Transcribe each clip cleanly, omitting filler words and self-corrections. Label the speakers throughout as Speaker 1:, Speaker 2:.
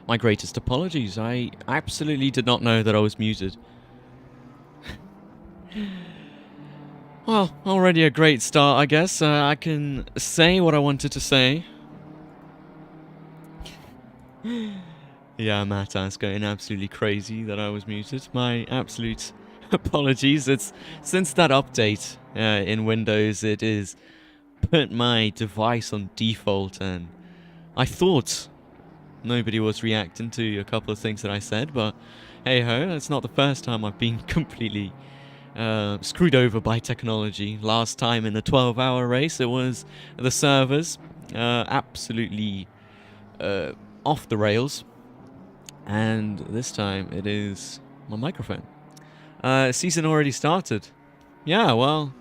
Speaker 1: My greatest apologies. I absolutely did not know that I was muted. Well, already a great start, I guess. I can say what I wanted to say. Yeah, Matas going absolutely crazy that I was muted. My absolute apologies. It's since that update in Windows, it is put my device on default, and I thought nobody was reacting to a couple of things that I said, but hey ho, it's not the first time I've been completely screwed over by technology. Last time in the 12-hour race, it was the servers absolutely off the rails, and this time it is my microphone. Season already started. Yeah, well,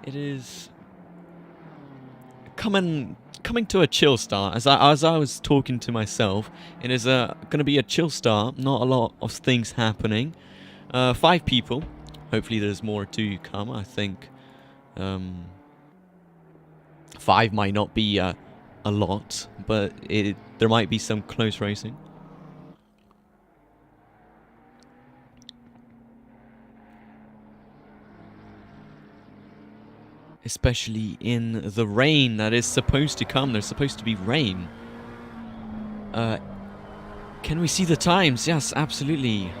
Speaker 1: it is coming to a chill start. As I was talking to myself, it is going to be a chill start. Not a lot of things happening. 5 people. Hopefully, there's more to come. I think 5 might not be a lot, but there might be some close racing. Especially in the rain that is supposed to come. There's supposed to be rain. Can we see the times? Yes, absolutely.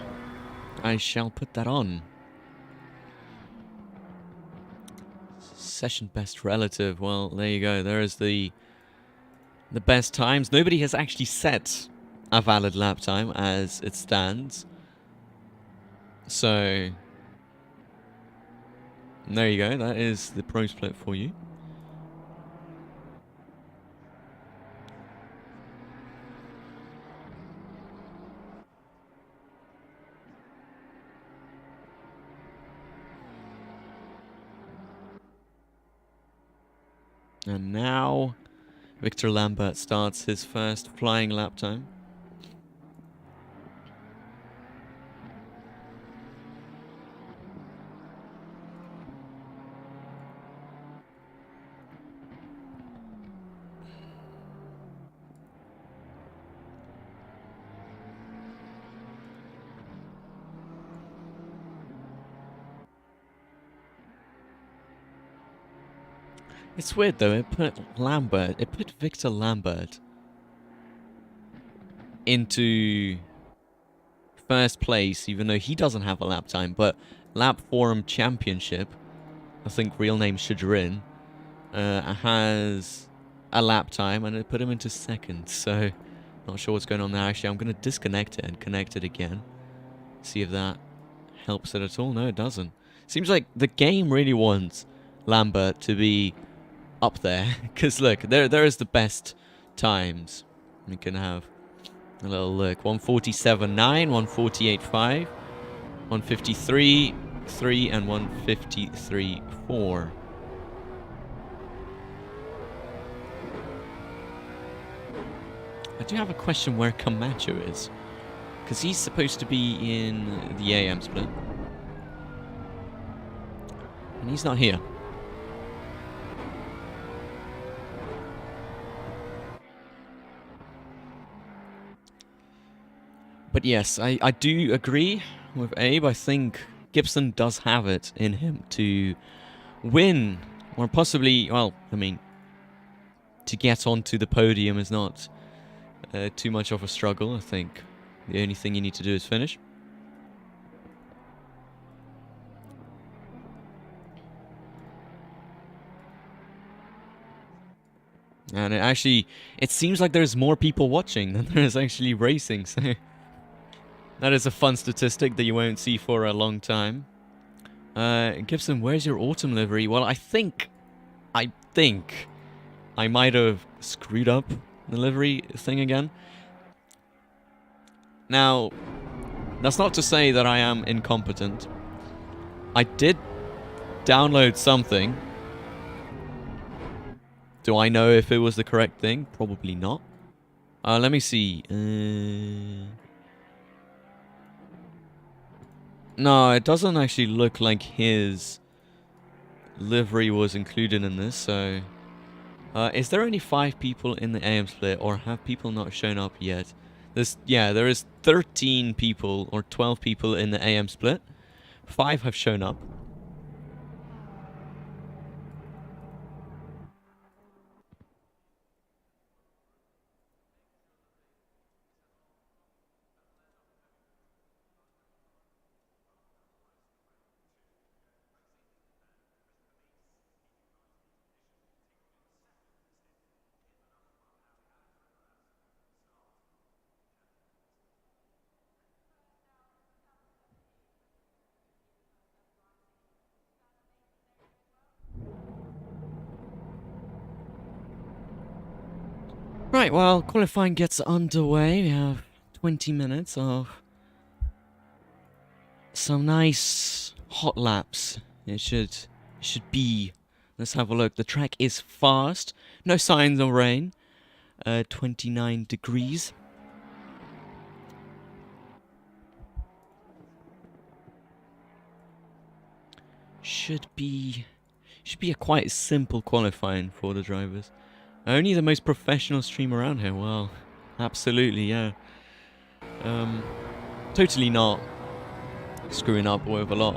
Speaker 1: I shall put that on. Session best relative. Well, there you go. There is the best times. Nobody has actually set a valid lap time as it stands. So there you go. That is the pro split for you. And now Victor Lambert starts his first flying lap time. It's weird though, it put Victor Lambert into first place, even though he doesn't have a lap time, but Lap Forum Championship, I think real name Shajarin, has a lap time, and it put him into second, so not sure what's going on there. Actually, I'm going to disconnect it and connect it again. See if that helps it at all. No, it doesn't. Seems like the game really wants Lambert to be up there, because look, there is the best times. We can have a little look. 147.9, 148.5, 153.3, and 153.4. I do have a question where Camacho is, because he's supposed to be in the AM split, and he's not here. But yes, I do agree with Abe. I think Gibson does have it in him to win, or possibly, well, I mean, to get onto the podium is not too much of a struggle. I think the only thing you need to do is finish. And it seems like there's more people watching than there is actually racing, so that is a fun statistic that you won't see for a long time. Gibson, where's your autumn livery? Well, I think I might have screwed up the livery thing again. Now, that's not to say that I am incompetent. I did download something. Do I know if it was the correct thing? Probably not. Let me see. No, it doesn't actually look like his livery was included in this, so... is there only 5 people in the AM split, or have people not shown up yet? There is 13 people or 12 people in the AM split. 5 have shown up. Right, well, qualifying gets underway. We have 20 minutes of some nice hot laps. It should be. Let's have a look. The track is fast. No signs of rain. 29 degrees. Should be a quite simple qualifying for the drivers. Only the most professional stream around here. Well, absolutely, yeah. Totally not screwing up with a lot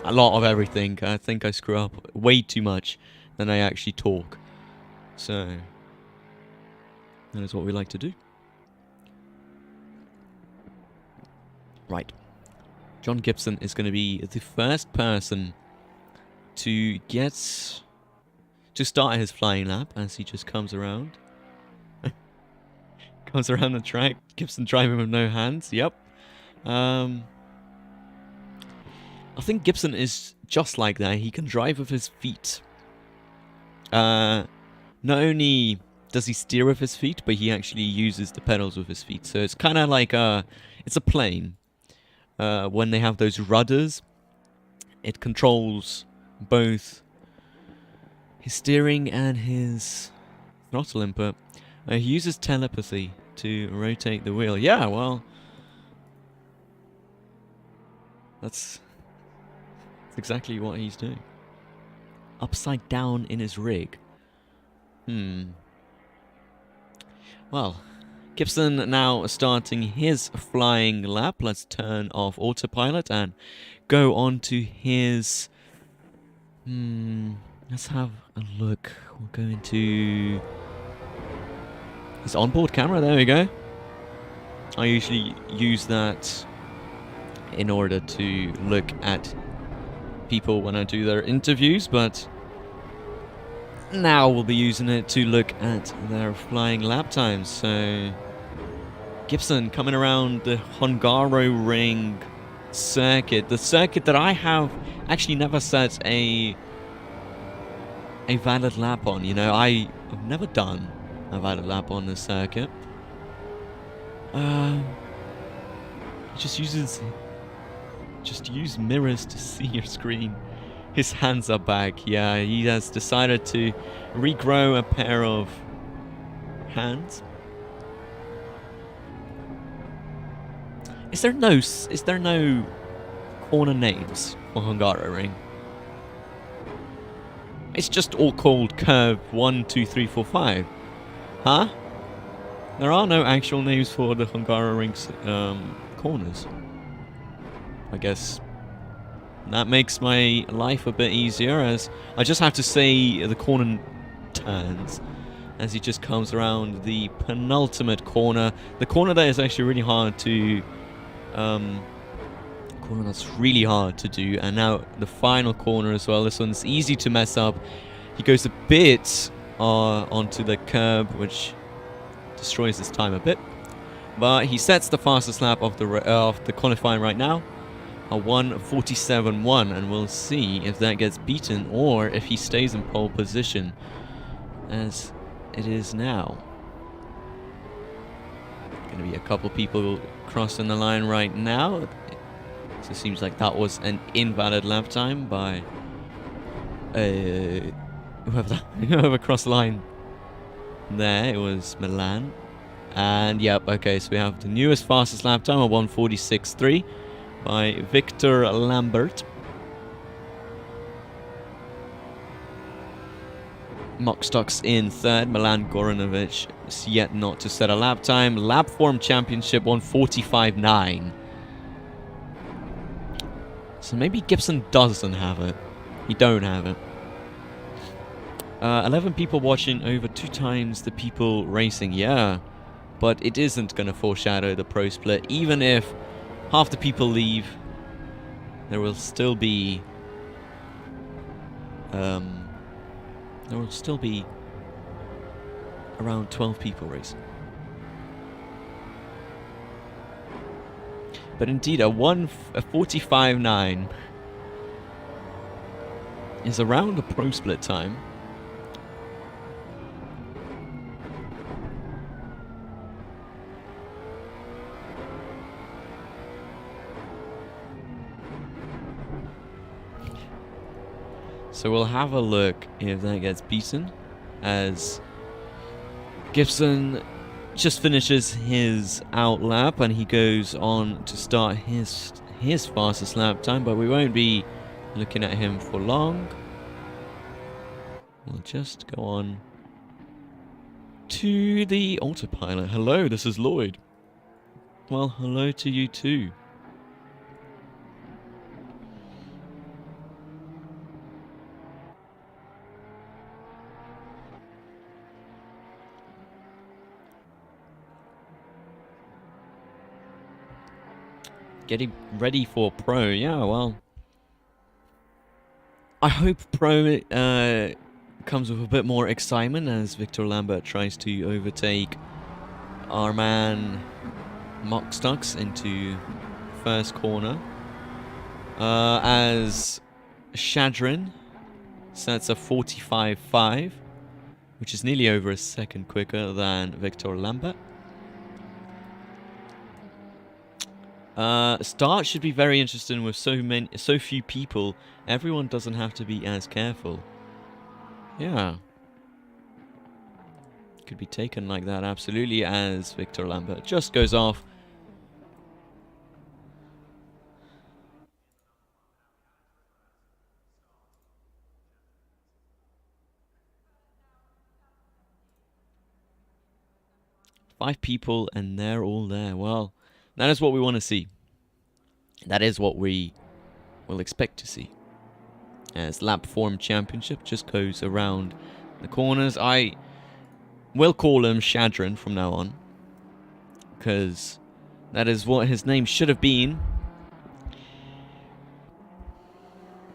Speaker 1: of everything. I think I screw up way too much than I actually talk. So that is what we like to do. Right. John Gibson is going to be the first person to start his flying lap as he just comes around. Comes around the track. Gibson driving with no hands. Yep. I think Gibson is just like that. He can drive with his feet. Not only does he steer with his feet, but he actually uses the pedals with his feet. So it's kind of like it's a plane. When they have those rudders, it controls both his steering and his throttle input. He uses telepathy to rotate the wheel. Yeah, well, that's exactly what he's doing. Upside down in his rig. Well, Gibson now starting his flying lap. Let's turn off autopilot and go on to his... let's have a look. We'll go into his onboard camera. There we go. I usually use that in order to look at people when I do their interviews, but now we'll be using it to look at their flying lap times. So Gibson coming around the Hungaroring circuit, the circuit that I have actually never set a valid lap on. You know, I've never done a valid lap on this circuit. Just use mirrors to see your screen. His hands are back. Yeah, he has decided to regrow a pair of hands. Is there no corner names for Hungaroring? It's just all called curve 1, 2, 3, 4, 5. Huh? There are no actual names for the Hungaroring corners. I guess that makes my life a bit easier, as I just have to say the corner turns as he just comes around the penultimate corner. The corner there is actually really hard to... corner that's really hard to do. And now the final corner as well. This one's easy to mess up. He goes a bit onto the curb, which destroys his time a bit. But he sets the fastest lap of the qualifying right now. A 1:47.1, and we'll see if that gets beaten or if he stays in pole position as it is now. Going to be a couple people crossing the line right now. So it seems like that was an invalid lap time by whoever crossed the line there. It was Milan. And yep, okay, so we have the newest fastest lap time, a 1:46.3 by Vgtr Lambert. Mockstock's in third. Milan Goranovic is yet not to set a lap time. Lap form championship 1:45.9. So maybe Gibson doesn't have it. He don't have it. 11 people watching, over 2 times the people racing. Yeah, but it isn't going to foreshadow the pro split. Even if half the people leave, there will still be around 12 people racing. But indeed, a 45.9 is around the pro split time. So we'll have a look if that gets beaten, as Gibson just finishes his out lap and he goes on to start his fastest lap time, but we won't be looking at him for long. We'll just go on to the autopilot. Hello, this is Lloyd. Well, hello to you too. Getting ready for Pro. Yeah, well, I hope Pro comes with a bit more excitement as Victor Lambert tries to overtake our man Mockstocks into first corner. As Shadrin sets a 45.5, which is nearly over a second quicker than Victor Lambert. Start should be very interesting with so few people. Everyone doesn't have to be as careful. Yeah. Could be taken like that, absolutely, as Victor Lambert just goes off. Five people and they're all there. Well, that is what we want to see. That is what we will expect to see. As lap form championship just goes around the corners. I will call him Shadrin from now on, because that is what his name should have been.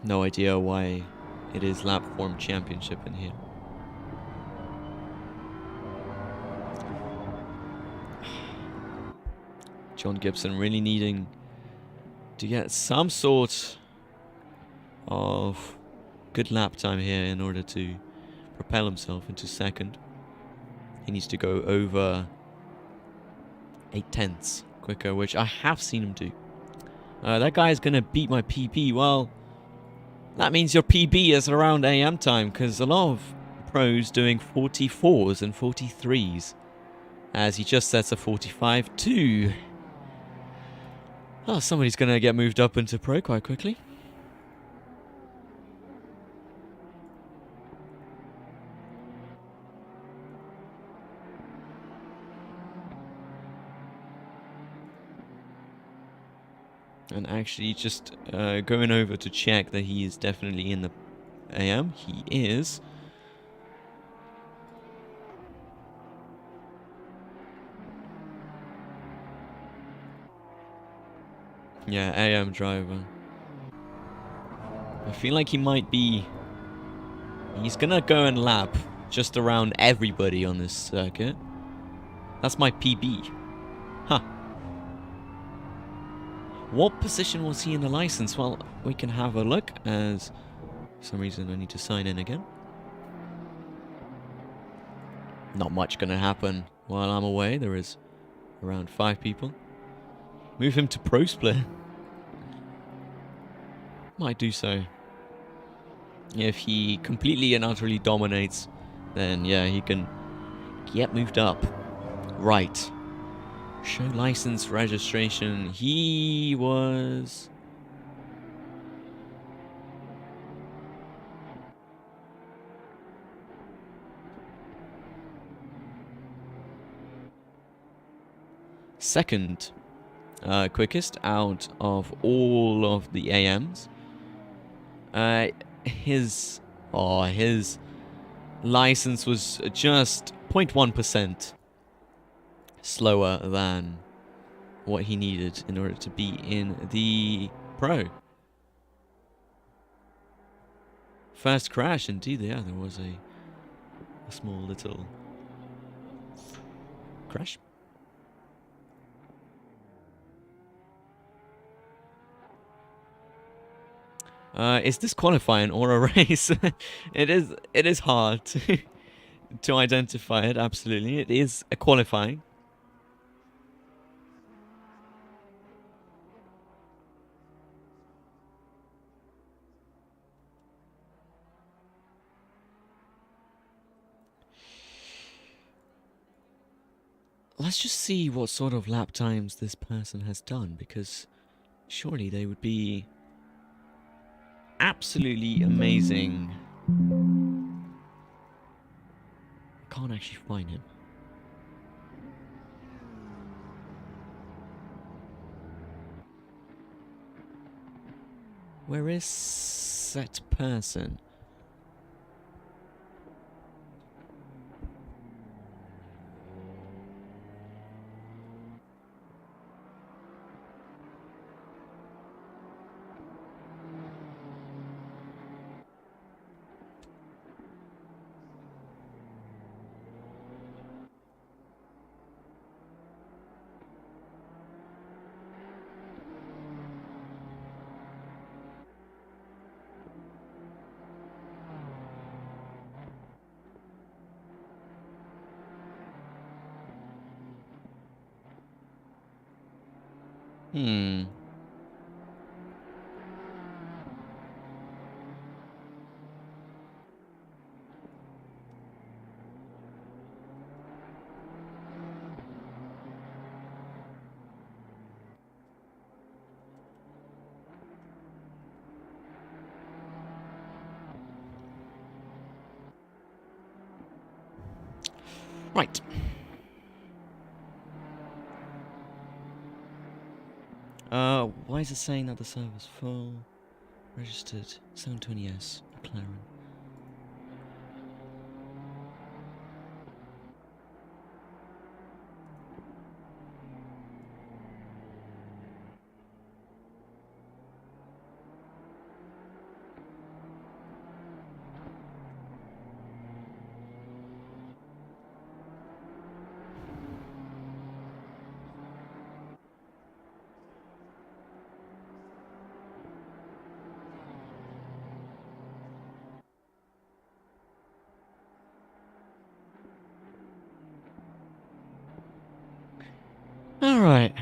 Speaker 1: No idea why it is lap form championship in here. John Gibson really needing to get some sort of good lap time here in order to propel himself into second. He needs to go over 8/10 quicker, which I have seen him do. That guy is going to beat my PB. Well, that means your PB is around AM time, because a lot of pros doing 44s and 43s, as he just sets a 45.2. Oh, somebody's going to get moved up into Pro quite quickly. And actually just going over to check that he is definitely in the AM. He is. Yeah, AM driver. I feel like he might be... He's gonna go and lap just around everybody on this circuit. That's my PB. Huh. What position was he in the license? Well, we can have a look, as for some reason I need to sign in again. Not much gonna happen while I'm away. There is around 5 people. Move him to Pro Split. Might do so. If he completely and utterly dominates, then yeah, he can get moved up. Right. Show license registration. He was... second quickest out of all of the AMs. His license was just 0.1% slower than what he needed in order to be in the Pro. First crash, indeed, yeah, there was a small little crash. Is this qualifying or a race? It is hard to identify it, absolutely. It is a qualifying. Let's just see what sort of lap times this person has done, because surely they would be absolutely amazing. I can't actually find him. Where is that person? Right. Why is it saying that the server's full? Registered 720S McLaren. Alright.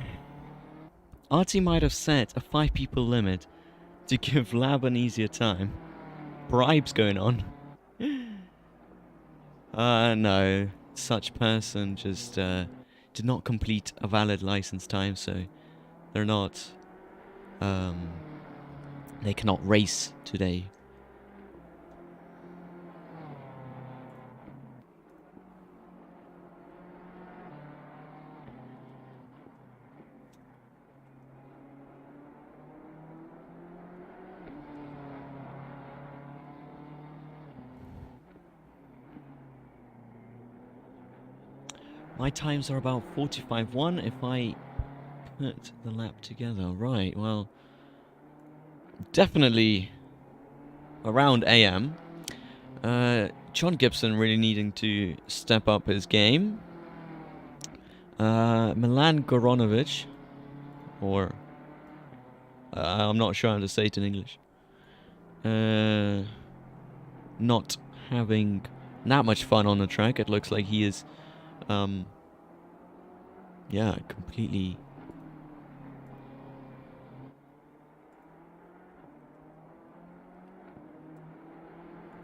Speaker 1: Artie might have set a 5 people limit to give Lab an easier time. Bribes going on. No. Such person just did not complete a valid license time, so they're not they cannot race today. My times are about 45.1 if I put the lap together. Right, well, definitely around AM. John Gibson really needing to step up his game. Milan Goronovic, or I'm not sure how to say it in English. Not having that much fun on the track. It looks like he is, yeah, completely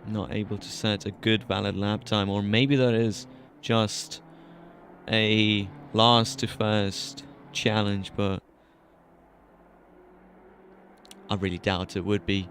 Speaker 1: not able to set a good valid lap time, or maybe that is just a last to first challenge, but I really doubt it would be.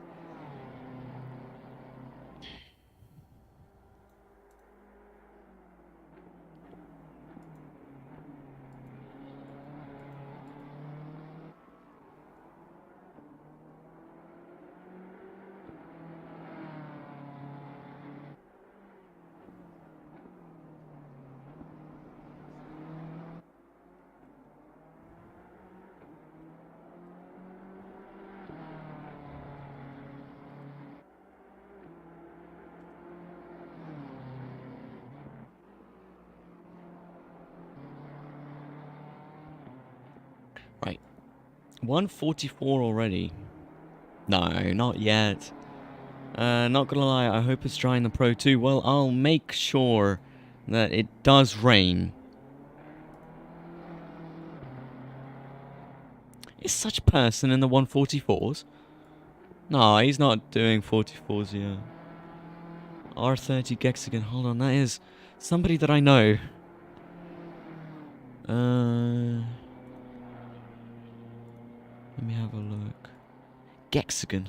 Speaker 1: 144 already. No, not yet. Not gonna lie, I hope it's dry in the Pro too. Well, I'll make sure that it does rain. Is such a person in the 144s? No, he's not doing 44s yet. R30 Gexigan, hold on, that is somebody that I know. Let me have a look. Gexigan.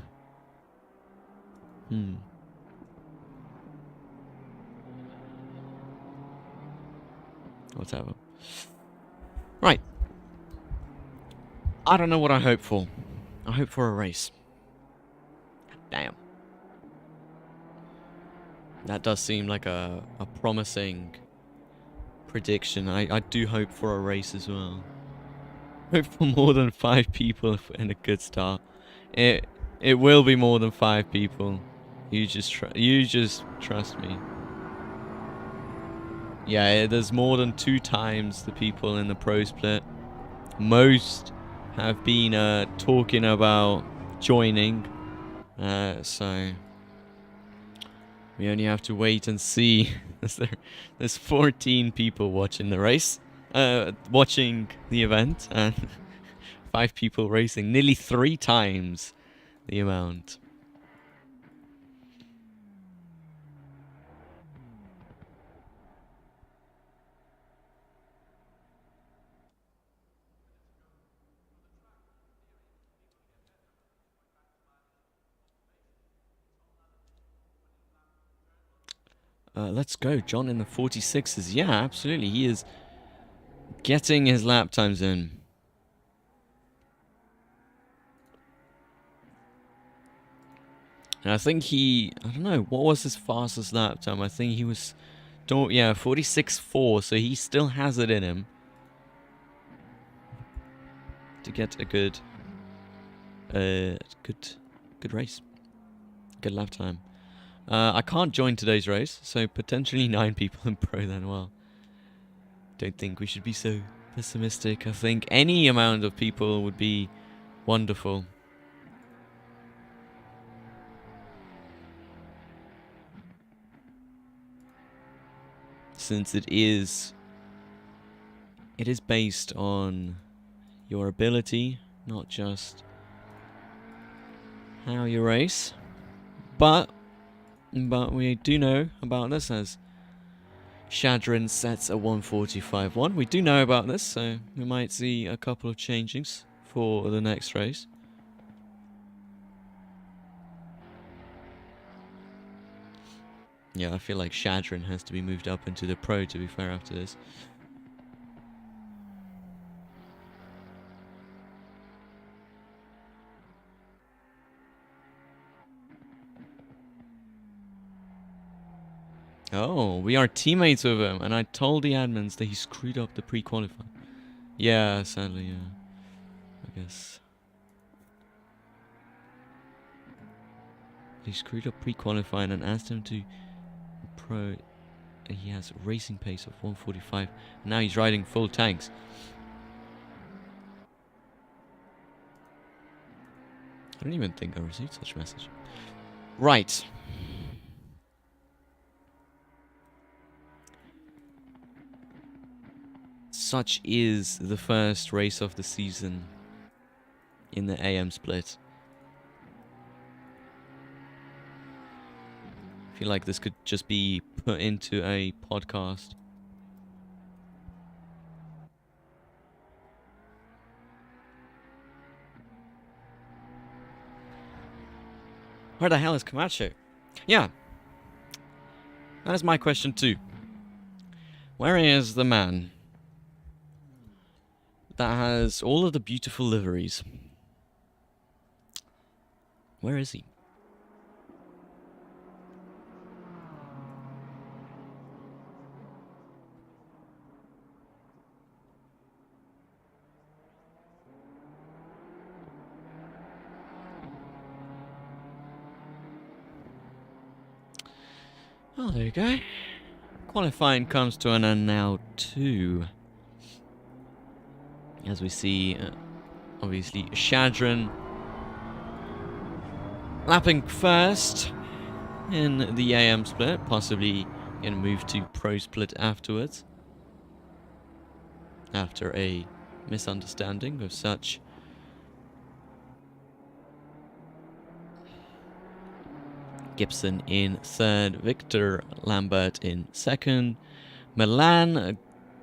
Speaker 1: Whatever. Right. I don't know what I hope for. I hope for a race. Damn. That does seem like a promising prediction. I do hope for a race as well. Hope for more than 5 people in a good start. It will be more than 5 people. You just trust me. Yeah, there's more than 2 times the people in the pro split. Most have been talking about joining. So we only have to wait and see. There's 14 people watching the race, watching the event, and 5 people racing. Nearly 3 times the amount. Let's go. John in the 46s. Yeah, absolutely. He is getting his lap times in. And I think I don't know, what was his fastest lap time? I think he was, yeah, 46.4, so he still has it in him to get a good race. Good lap time. I can't join today's race, so potentially 9 people in pro then. Well, don't think we should be so pessimistic. I think any amount of people would be wonderful. Since it is based on your ability, not just how you race. But we do know about this, as Shadrin sets a 145.1. We do know about this, so we might see a couple of changes for the next race. Yeah, I feel like Shadrin has to be moved up into the pro, to be fair, after this. Oh, we are teammates with him, and I told the admins that he screwed up the pre-qualifying. Yeah, sadly, yeah. I guess. He screwed up pre-qualifying and asked him to pro. He has racing pace of 145. Now he's riding full tanks. I don't even think I received such a message. Right. Such is the first race of the season in the AM split. I feel like this could just be put into a podcast. Where the hell is Camacho? Yeah. That is my question too. Where is the man that has all of the beautiful liveries? Where is he? Oh, there you go. Qualifying comes to an end now too. As we see Obviously, Shadran lapping first in the AM split, possibly going to move to Pro split afterwards. After a misunderstanding of such. Gibson in third, Vgtr Lambert in second, Milan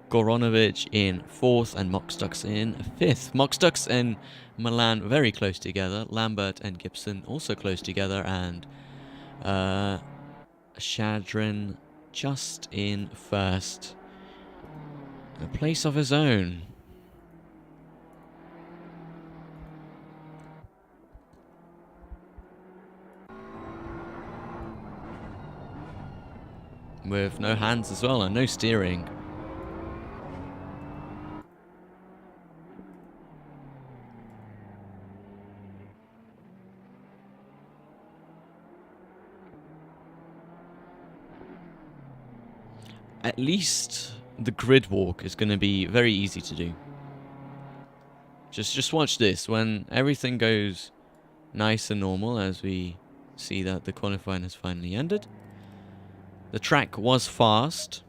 Speaker 1: Goronovic in fourth, and Moxdux in fifth. Moxdux and Milan very close together, Lambert and Gibson also close together, and Shadran just in first. A place of his own. With no hands as well and no steering. At least the grid walk is going to be very easy to do. Just watch this. When everything goes nice and normal, as we see that the qualifying has finally ended. The track was fast,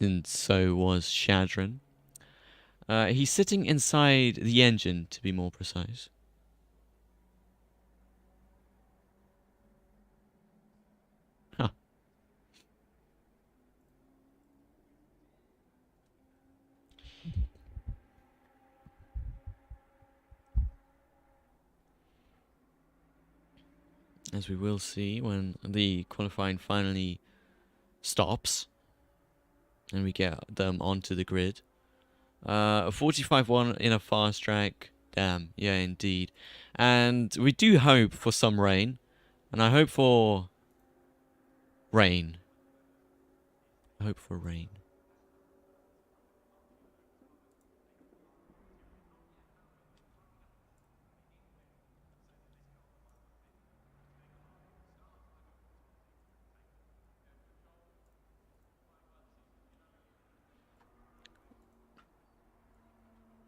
Speaker 1: and so was Shadran. He's sitting inside the engine, to be more precise. Huh. As we will see when the qualifying finally stops and we get them onto the grid. A 45-1 in a fast track. Damn, yeah, indeed. And we do hope for some rain. And I hope for rain. I hope for rain.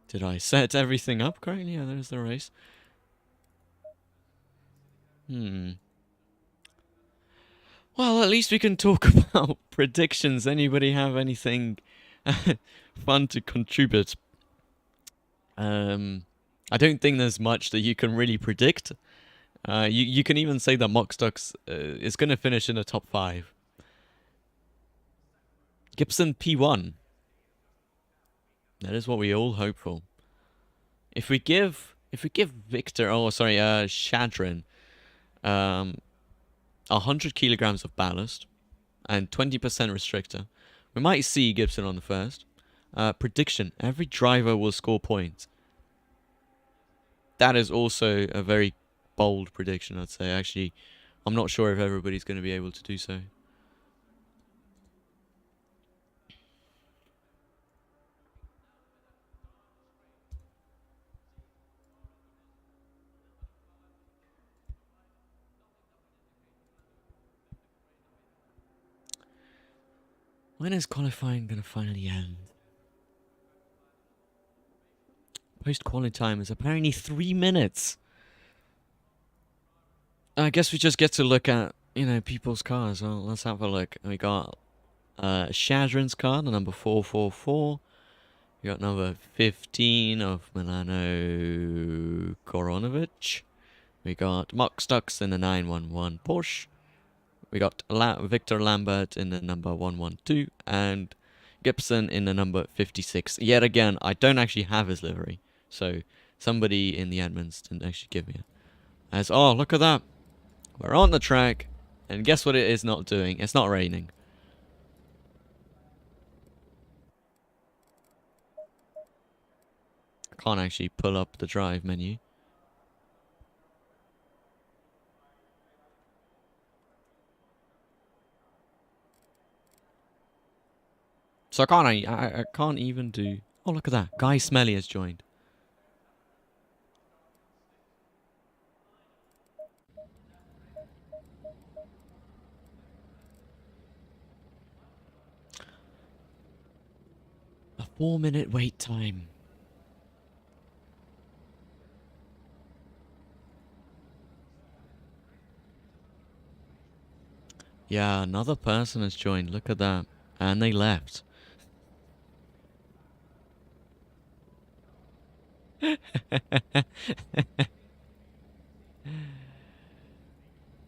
Speaker 1: Did I set everything up correctly? Yeah, there's the race. Well, at least we can talk about predictions. Anybody have anything fun to contribute? I don't think there's much that you can really predict. You can even say that Moxdux is going to finish in the top 5. Gibson P1. That is what we all hope for. If we give Shadran 100 kilograms of ballast and 20% restrictor, we might see Gibson on the first. Prediction: every driver will score points. That is also a very bold prediction, I'd say. Actually, I'm not sure if everybody's going to be able to do so. When is qualifying going to finally end? Post-quality time is apparently 3 minutes. I guess we just get to look at, people's cars. Well, let's have a look. We got Shadran's car, the number 444. We got number 15 of Milano Koronovic. We got Moxdux in the 911 Porsche. We got Vgtr Lambert in the number 112. And Gibson in the number 56. Yet again, I don't actually have his livery. So somebody in the admins didn't actually give me it. Oh, look at that. We're on the track. And guess what it is not doing? It's not raining. I can't actually pull up the drive menu. So I can't even do... Oh, look at that. Guy Smelly has joined. A 4-minute wait time. Yeah, another person has joined. Look at that. And they left.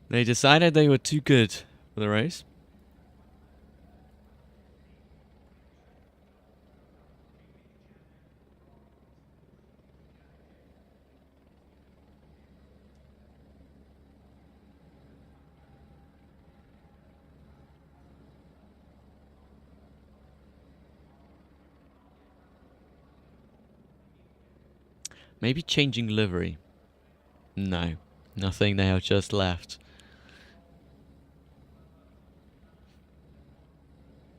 Speaker 1: They decided they were too good for the race. Maybe changing livery. No, nothing. They have just left.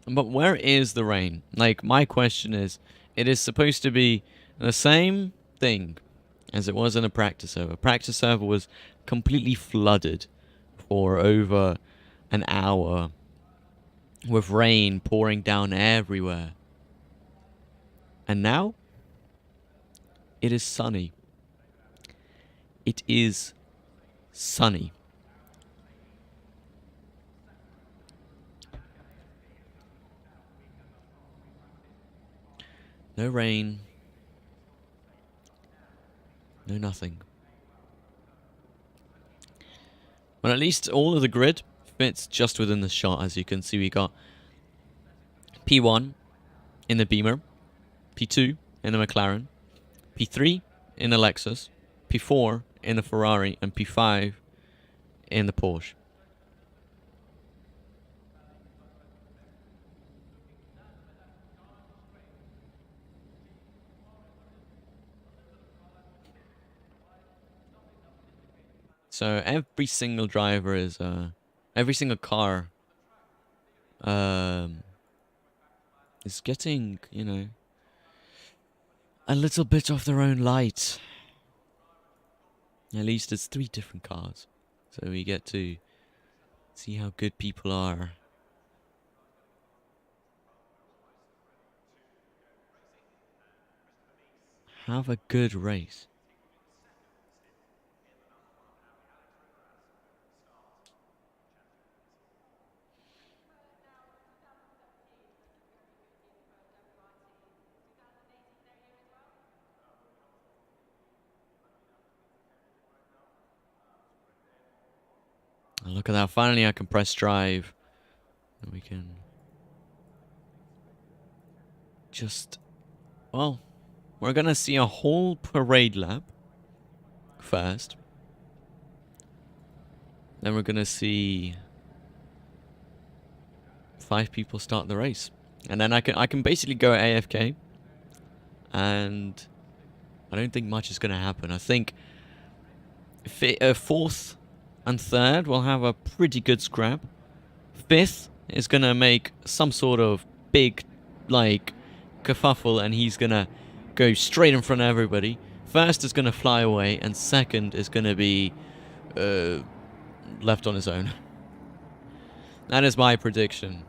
Speaker 1: But where is the rain? Like, my question is, it is supposed to be the same thing as it was in a practice server. Practice server was completely flooded for over an hour with rain pouring down everywhere. And now, it is sunny. It is sunny. No rain. No nothing. But at least all of the grid fits just within the shot. As you can see, we got P1 in the Beamer, P2 in the McLaren, P3 in the Lexus, P4 in the Ferrari, and P5 in the Porsche. So every single driver is, every single car is getting, you know, a little bit of their own light. At least it's 3 different cars. So we get to see how good people are. Have a good race. And look at that. Finally, I can press drive. And we can just... Well, we're going to see a whole parade lap first. Then we're going to see 5 people start the race. And then I can basically go AFK. And I don't think much is going to happen. I think 4th and 3rd will have a pretty good scrap. 5th is going to make some sort of big, like, kerfuffle, and he's going to go straight in front of everybody. 1st is going to fly away, and 2nd is going to be left on his own. That is my prediction.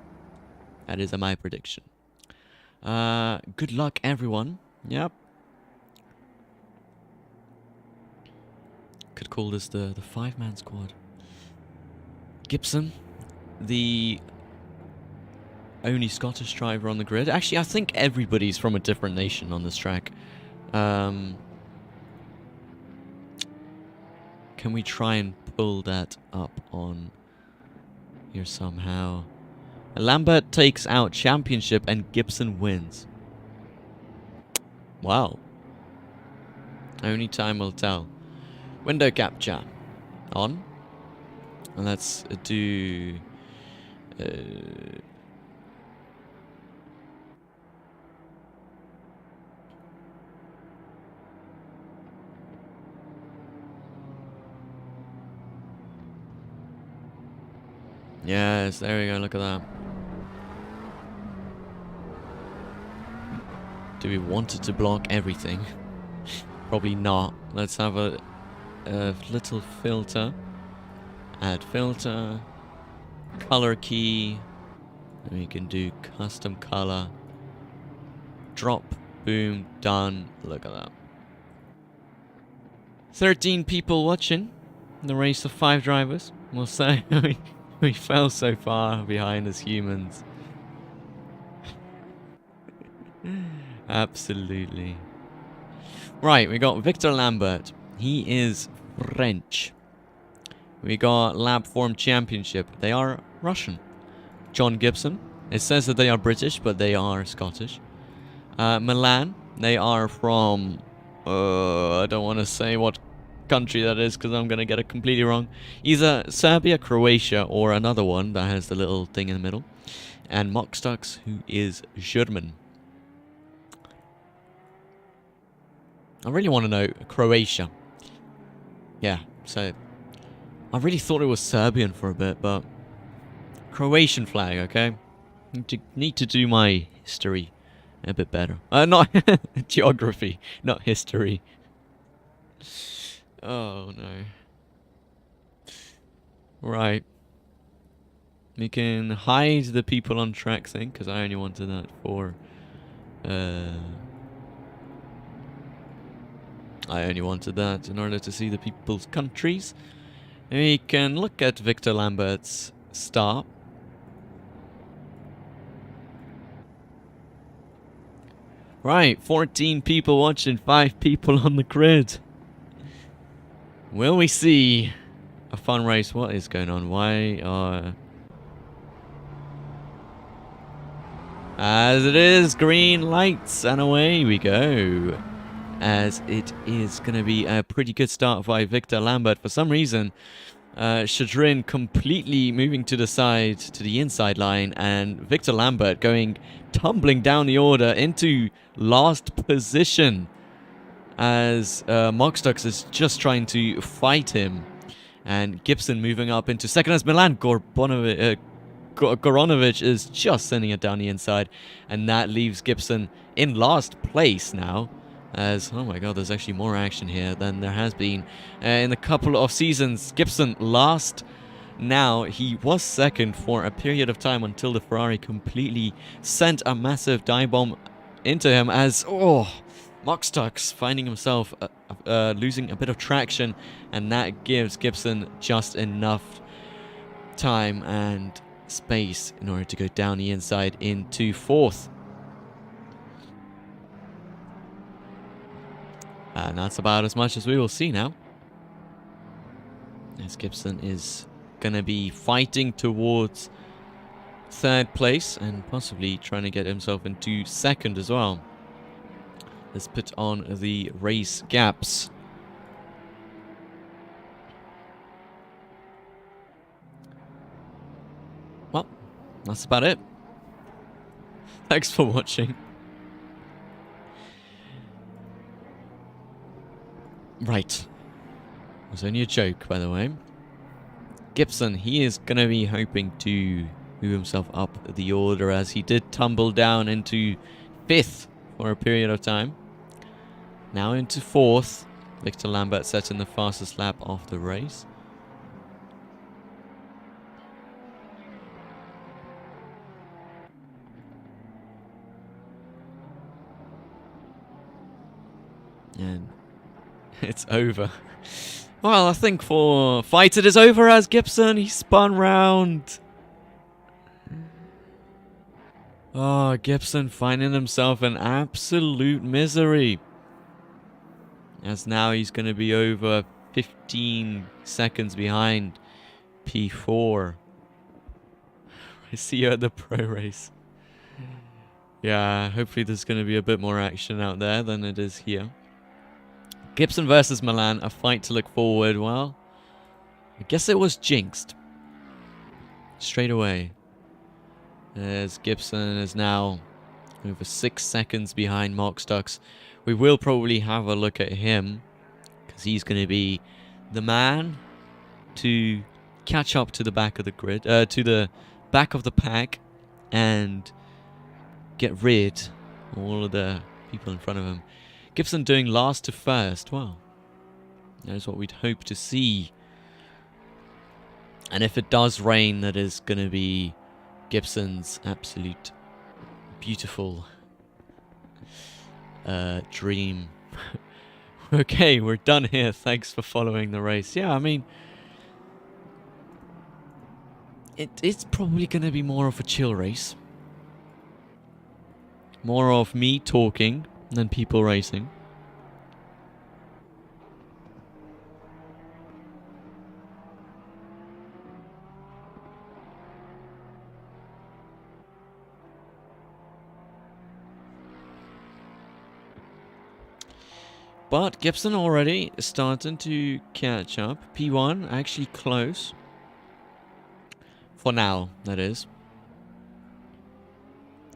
Speaker 1: That is my prediction. Good luck, everyone. Yep. Could call this the 5-man squad. Gibson, the only Scottish driver on the grid. Actually, I think everybody's from a different nation on this track. Can we try and pull that up on here somehow? Lambert takes out championship and Gibson wins. Wow. Only time will tell. Window capture on. And let's do... yes, there we go, look at that. Do we want it to block everything? Probably not. Let's have a little filter. Add filter. Color key. And we can do custom color. Drop. Boom. Done. Look at that. 13 people watching the race of 5 drivers. We'll say We fell so far behind as humans. Absolutely. Right, we got Victor Lambert. He is French. We got Lab Form Championship. They are Russian. John Gibson. It says that they are British, but they are Scottish. Milan. They are from... I don't want to say what country that is because I'm going to get it completely wrong. Either Serbia, Croatia, or another one that has the little thing in the middle. And Moxtux, who is German. I really want to know Croatia. Yeah, so... I really thought it was Serbian for a bit, but... Croatian flag, okay? Need to do my history a bit better. Not geography, not history. Oh, no. Right. We can hide the people on track thing, because I only wanted that for... I only wanted that in order to see the people's countries. We can look at Victor Lambert's star. Right, 14 people watching, 5 people on the grid. Will we see a fun race? What is going on? Why are... As it is, green lights, and away we go. As it is going to be a pretty good start by Victor Lambert. For some reason, Shadrin completely moving to the side, to the inside line, and Victor Lambert tumbling down the order into last position as Moxtux is just trying to fight him. And Gibson moving up into second as Milan Goronovic is just sending it down the inside, and that leaves Gibson in last place now. As, oh my god, there's actually more action here than there has been in a couple of seasons. Gibson last. Now, he was second for a period of time until the Ferrari completely sent a massive dive bomb into him as, Moxtux finding himself losing a bit of traction, and that gives Gibson just enough time and space in order to go down the inside into fourth. And that's about as much as we will see now. As Gibson is going to be fighting towards third place and possibly trying to get himself into second as well. Let's put on the race gaps. Well, that's about it. Thanks for watching. Right. It was only a joke, by the way. Gibson, he is going to be hoping to move himself up the order as he did tumble down into fifth for a period of time. Now into fourth. Victor Lambert setting the fastest lap of the race. And it's over. Well, I think for fight it is over as Gibson, he spun round. Oh, Gibson finding himself in absolute misery. As now he's going to be over 15 seconds behind P4. I see you at the pro race. Yeah, hopefully there's going to be a bit more action out there than it is here. Gibson versus Milan, a fight to look forward. Well, I guess it was jinxed. Straight away. As Gibson is now over 6 seconds behind Moxtux. We will probably have a look at him, because he's going to be the man to catch up to the back of the grid, to the back of the pack, and get rid of all of the people in front of him. Gibson doing last to first. Well, that is what we'd hope to see. And if it does rain, that is going to be Gibson's absolute beautiful dream. Okay, we're done here. Thanks for following the race. Yeah, I mean, It's probably going to be more of a chill race. More of me talking than people racing. But Gibson already starting to catch up. P1 actually close. For now, that is.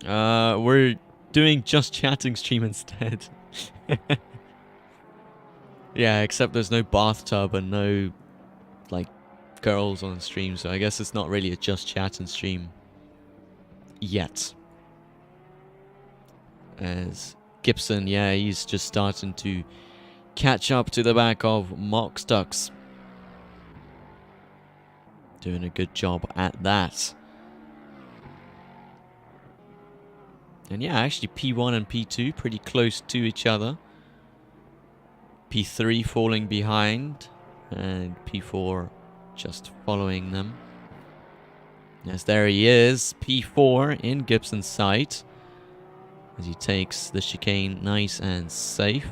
Speaker 1: We're doing just chatting stream instead. Yeah, except there's no bathtub and no, like, girls on stream, so I guess it's not really a just chatting stream yet. As Gibson, yeah, he's just starting to catch up to the back of Moxducks. Doing a good job at that. And yeah, actually P1 and P2 pretty close to each other. P3 falling behind, and P4 just following them. As there he is, P4 in Gibson's sight, as he takes the chicane nice and safe.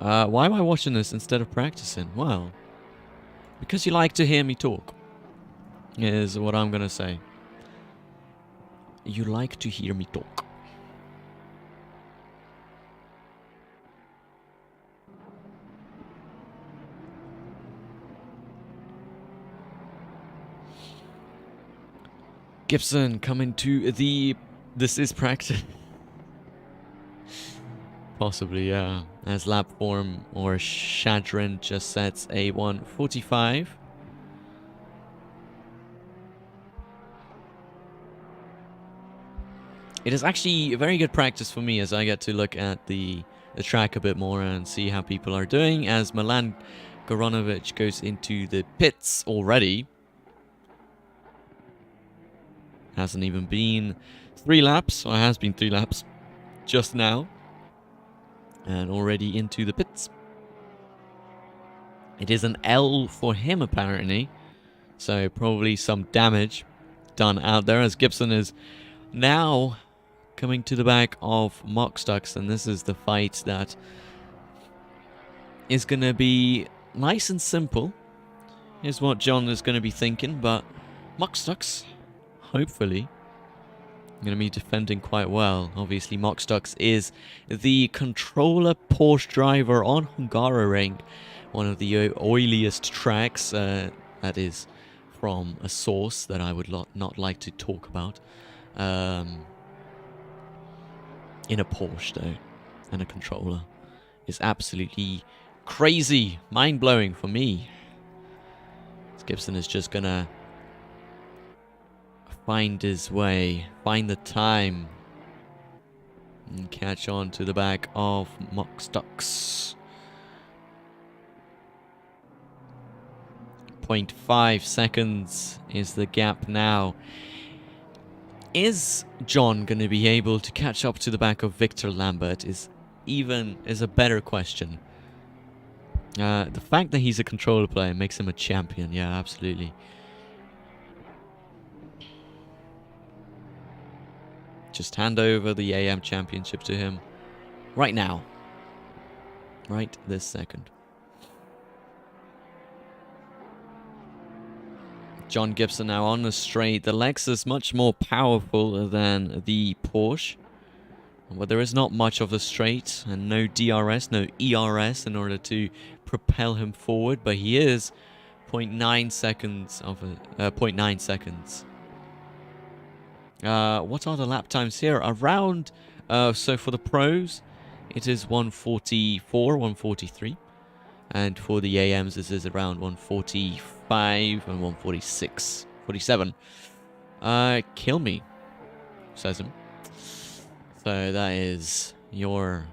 Speaker 1: Why am I watching this instead of practicing? Well, because you like to hear me talk, is what I'm gonna say. You like to hear me talk. Gibson coming to the... This is practice. Possibly, yeah. As lap form or Shadrin just sets a 1:45. It is actually a very good practice for me as I get to look at the track a bit more and see how people are doing, as Milan Goronovic goes into the pits already. Hasn't even been 3 laps, or has been 3 laps just now. And already into the pits. It is an L for him apparently. So probably some damage done out there, as Gibson is now coming to the back of Moxducks, and this is the fight that is going to be nice and simple. Here's what John is going to be thinking, but Moxducks, hopefully, going to be defending quite well. Obviously, Moxducks is the controller Porsche driver on Hungaroring, one of the oiliest tracks, that is from a source that I would not like to talk about. In a Porsche, though, and a controller is absolutely crazy, mind-blowing for me. Gibson is just gonna find his way, find the time, and catch on to the back of Moxducks. 0.5 seconds is the gap now. Is John going to be able to catch up to the back of Victor Lambert is a better question. The fact that he's a controller player makes him a champion. Yeah, absolutely. Just hand over the AM championship to him right now. Right this second. John Gibson now on the straight. The Lexus much more powerful than the Porsche. But there is not much of the straight and no DRS, no ERS in order to propel him forward. But he is 0.9 seconds of 0.9 seconds. What are the lap times here? Around, so for the pros, it is 144, 143. And for the AMs, this is around 145 and 146, 47. Kill me, says him. So that is your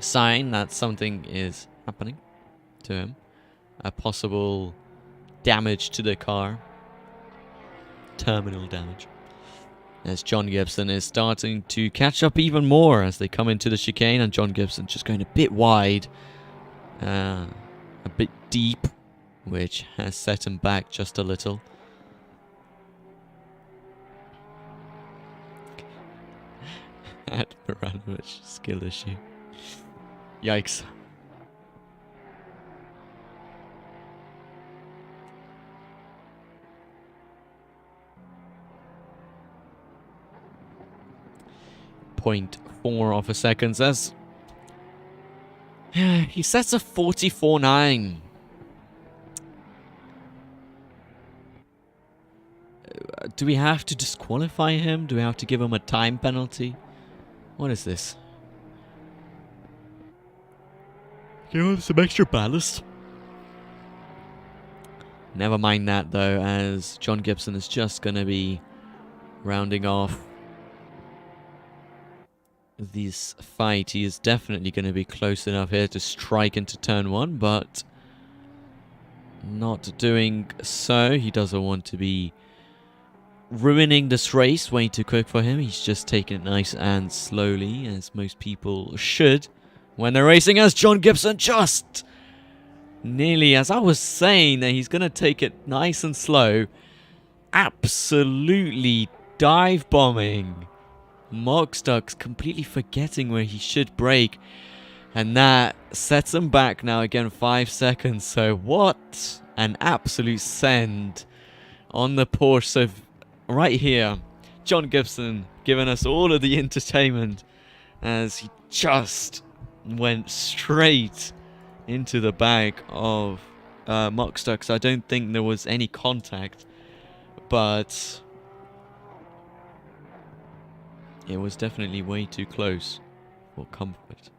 Speaker 1: sign that something is happening to him. A possible damage to the car. Terminal damage. As John Gibson is starting to catch up even more as they come into the chicane, and John Gibson just going a bit wide. a bit deep, which has set him back just a little. At Baranovic, skill issue. Yikes. .4 of a second says he sets a 44.9. Do we have to disqualify him? Do we have to give him a time penalty? What is this? Give him some extra ballast. Never mind that though, as John Gibson is just going to be rounding off this fight. He is definitely going to be close enough here to strike into turn 1, but not doing so. He doesn't want to be ruining this race way too quick for him. He's just taking it nice and slowly, as most people should when they're racing, as John Gibson just nearly, as I was saying, that he's going to take it nice and slow, absolutely dive bombing Mockstucks, completely forgetting where he should brake, and that sets him back now again 5 seconds. So what an absolute send on the Porsche. So right here, John Gibson giving us all of the entertainment as he just went straight into the back of Mockstucks. I don't think there was any contact, but it was definitely way too close for comfort.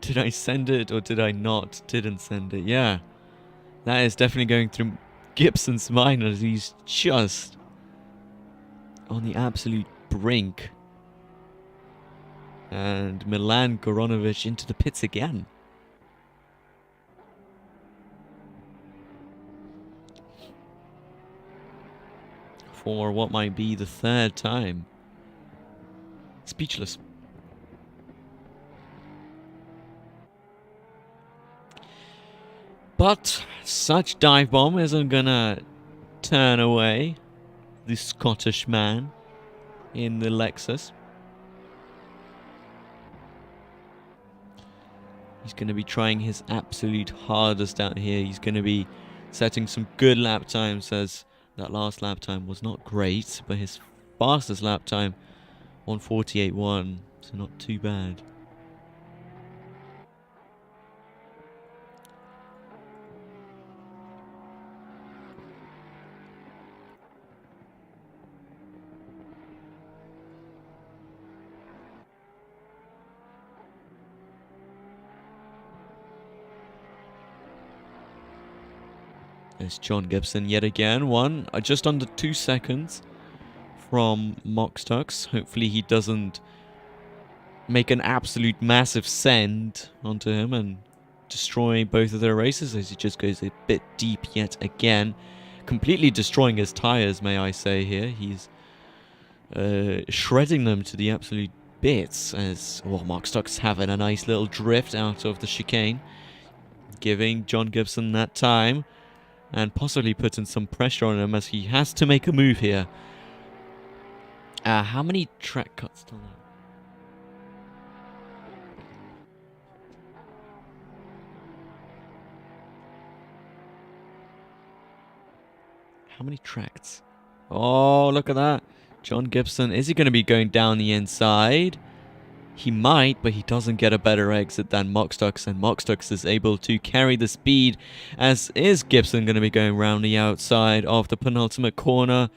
Speaker 1: Did I send it or did I not? Didn't send it. Yeah, that is definitely going through Gibson's mind as he's just on the absolute brink. And Milan Goronovic into the pits again. For what might be the 3rd time. Speechless. But such dive bomb isn't gonna turn away the Scottish man in the Lexus. He's going to be trying his absolute hardest out here. He's going to be setting some good lap times, as that last lap time was not great, but his fastest lap time on 48.1, so not too bad. There's John Gibson yet again, just under 2 seconds from Mockstucks. Hopefully he doesn't make an absolute massive send onto him and destroy both of their races, as he just goes a bit deep yet again. Completely destroying his tires, may I say here. He's shredding them to the absolute bits, as Mockstucks having a nice little drift out of the chicane, giving John Gibson that time and possibly putting some pressure on him, as he has to make a move here. How many track cuts till now? How many tracks? Oh, look at that. John Gibson, is he going to be going down the inside? He might, but he doesn't get a better exit than Mockstucks, and Mockstucks is able to carry the speed, as is Gibson going to be going round the outside of the penultimate corner.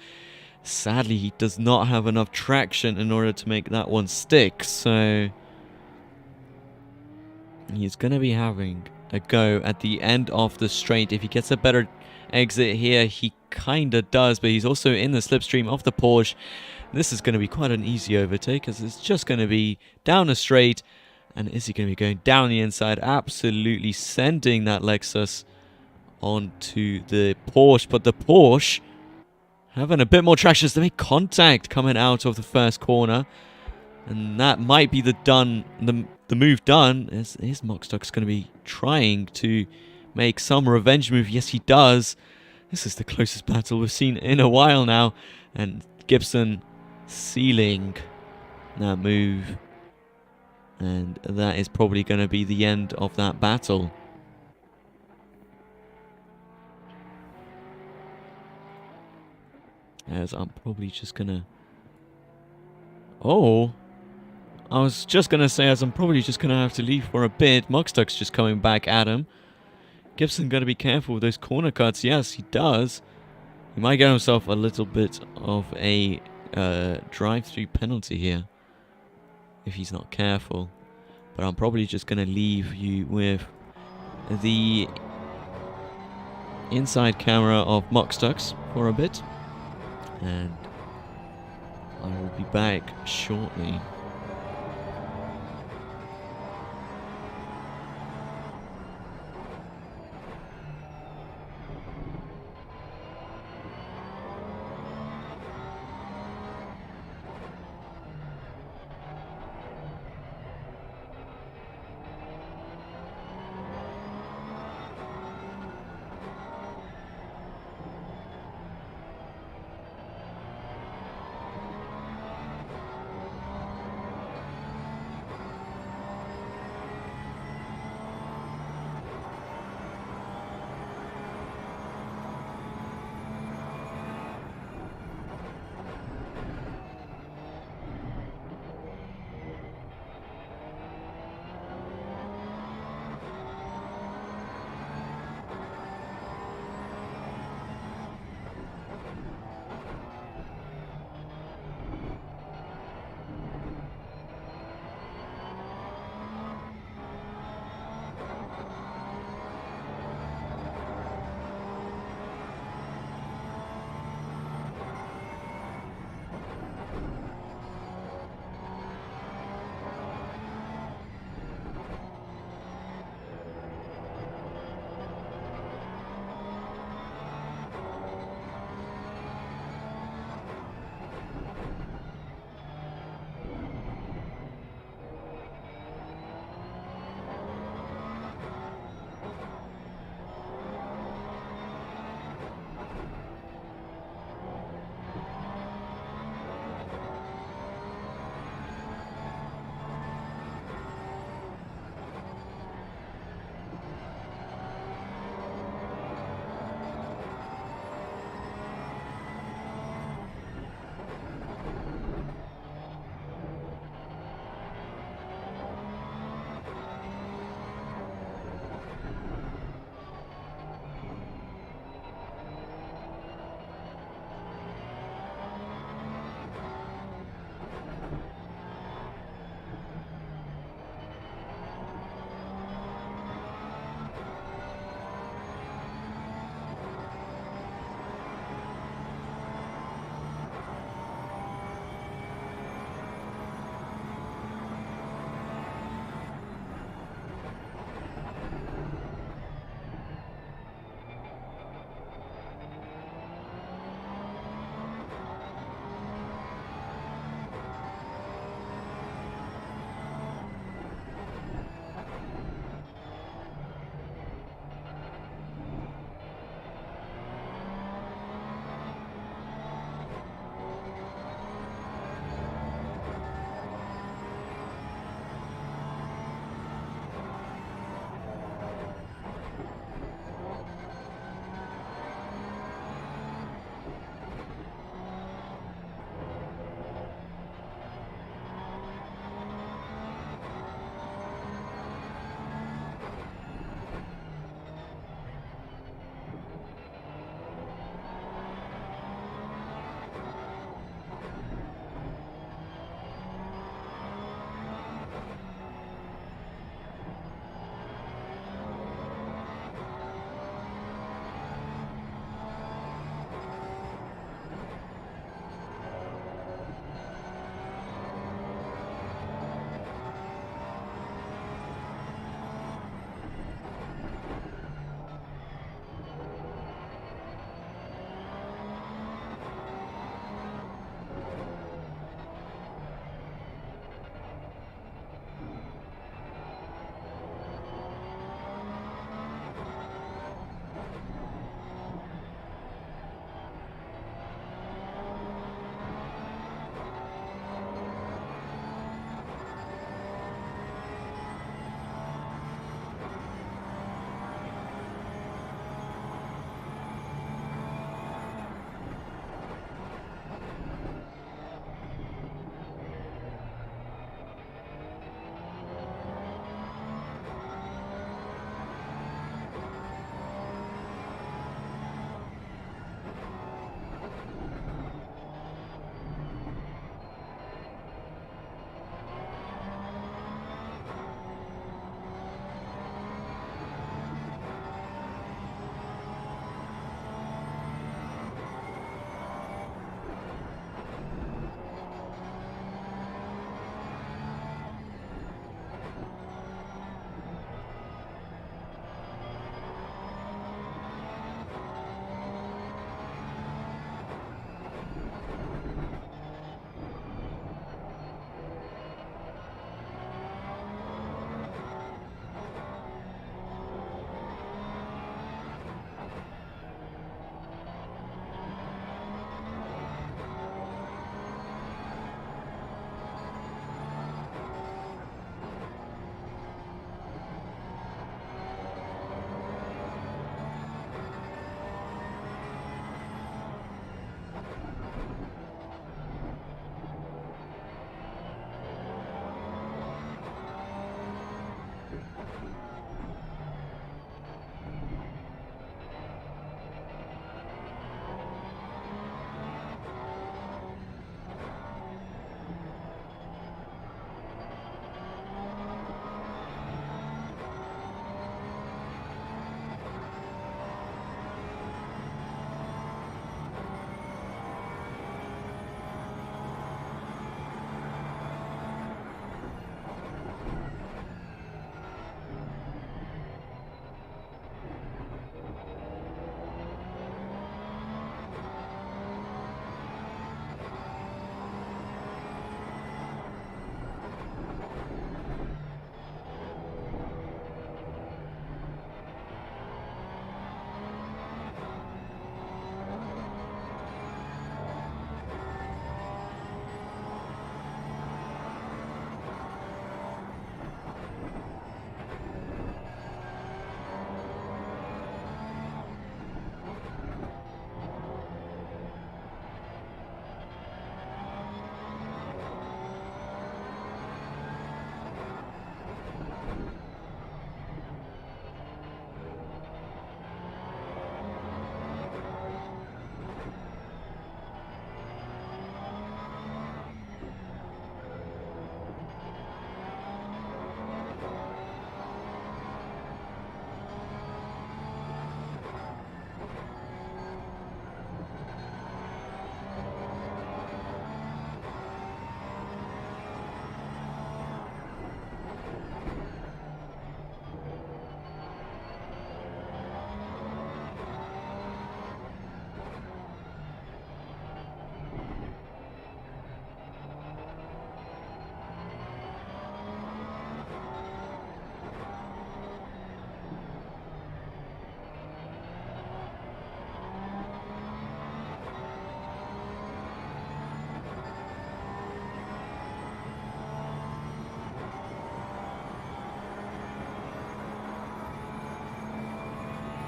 Speaker 1: Sadly, he does not have enough traction in order to make that one stick, so he's going to be having a go at the end of the straight. If he gets a better exit here, he kind of does, but he's also in the slipstream of the Porsche. This is going to be quite an easy overtake, as it's just going to be down a straight, and is he going to be going down the inside, absolutely sending that Lexus onto the Porsche. But the Porsche having a bit more traction as they make contact coming out of the first corner, and that might be the the move done. Is Mockstock's going to be trying to make some revenge move? Yes, he does. This is the closest battle we've seen in a while now. And Gibson sealing that move. And that is probably going to be the end of that battle. As I'm probably just going to... Oh! I was just going to say, as I'm probably just going to have to leave for a bit. Mockstock's just coming back at him. Gibson got to be careful with those corner cuts. Yes, he does. He might get himself a little bit of a drive-through penalty here if he's not careful. But I'm probably just going to leave you with the inside camera of Mockstock's for a bit. And I will be back shortly.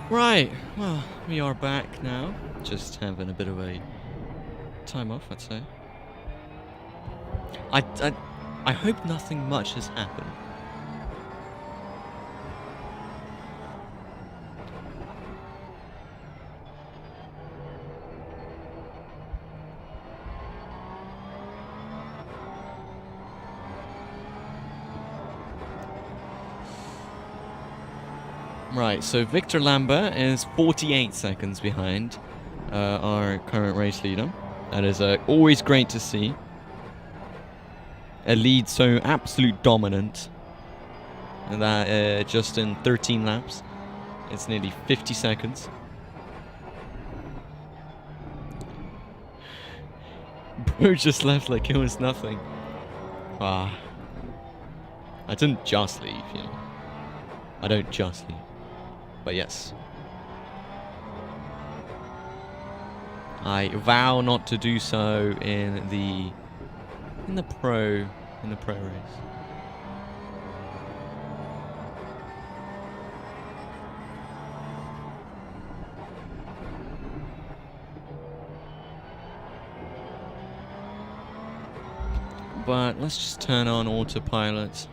Speaker 1: Right, well, we are back now. Just having a bit of a time off, I'd say. I hope nothing much has happened. Right, so Victor Lambert is 48 seconds behind our current race leader. That is always great to see. A lead so absolute dominant. And that just in 13 laps. It's nearly 50 seconds. Bro just left like it was nothing. Ah. I didn't just leave, you know. I don't just leave. But yes. I vow not to do so in the pro race. But let's just turn on autopilot.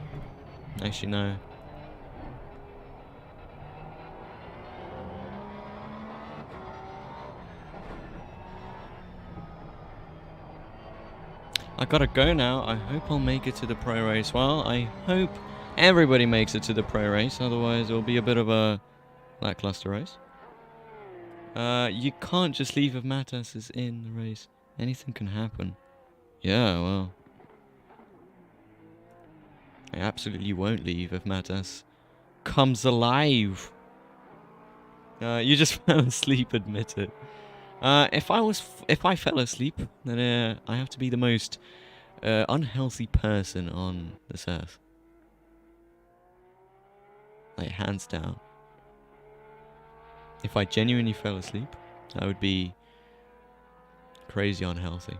Speaker 1: Actually, no. I gotta go now. I hope I'll make it to the pro race. Well, I hope everybody makes it to the pro race. Otherwise, it'll be a bit of a lackluster race. You can't just leave if Mattas is in the race. Anything can happen. Yeah, well. I absolutely won't leave if Mattas comes alive. You just fell asleep, admit it. If I fell asleep, then I have to be the most unhealthy person on this earth. Like, hands down. If I genuinely fell asleep, I would be crazy unhealthy.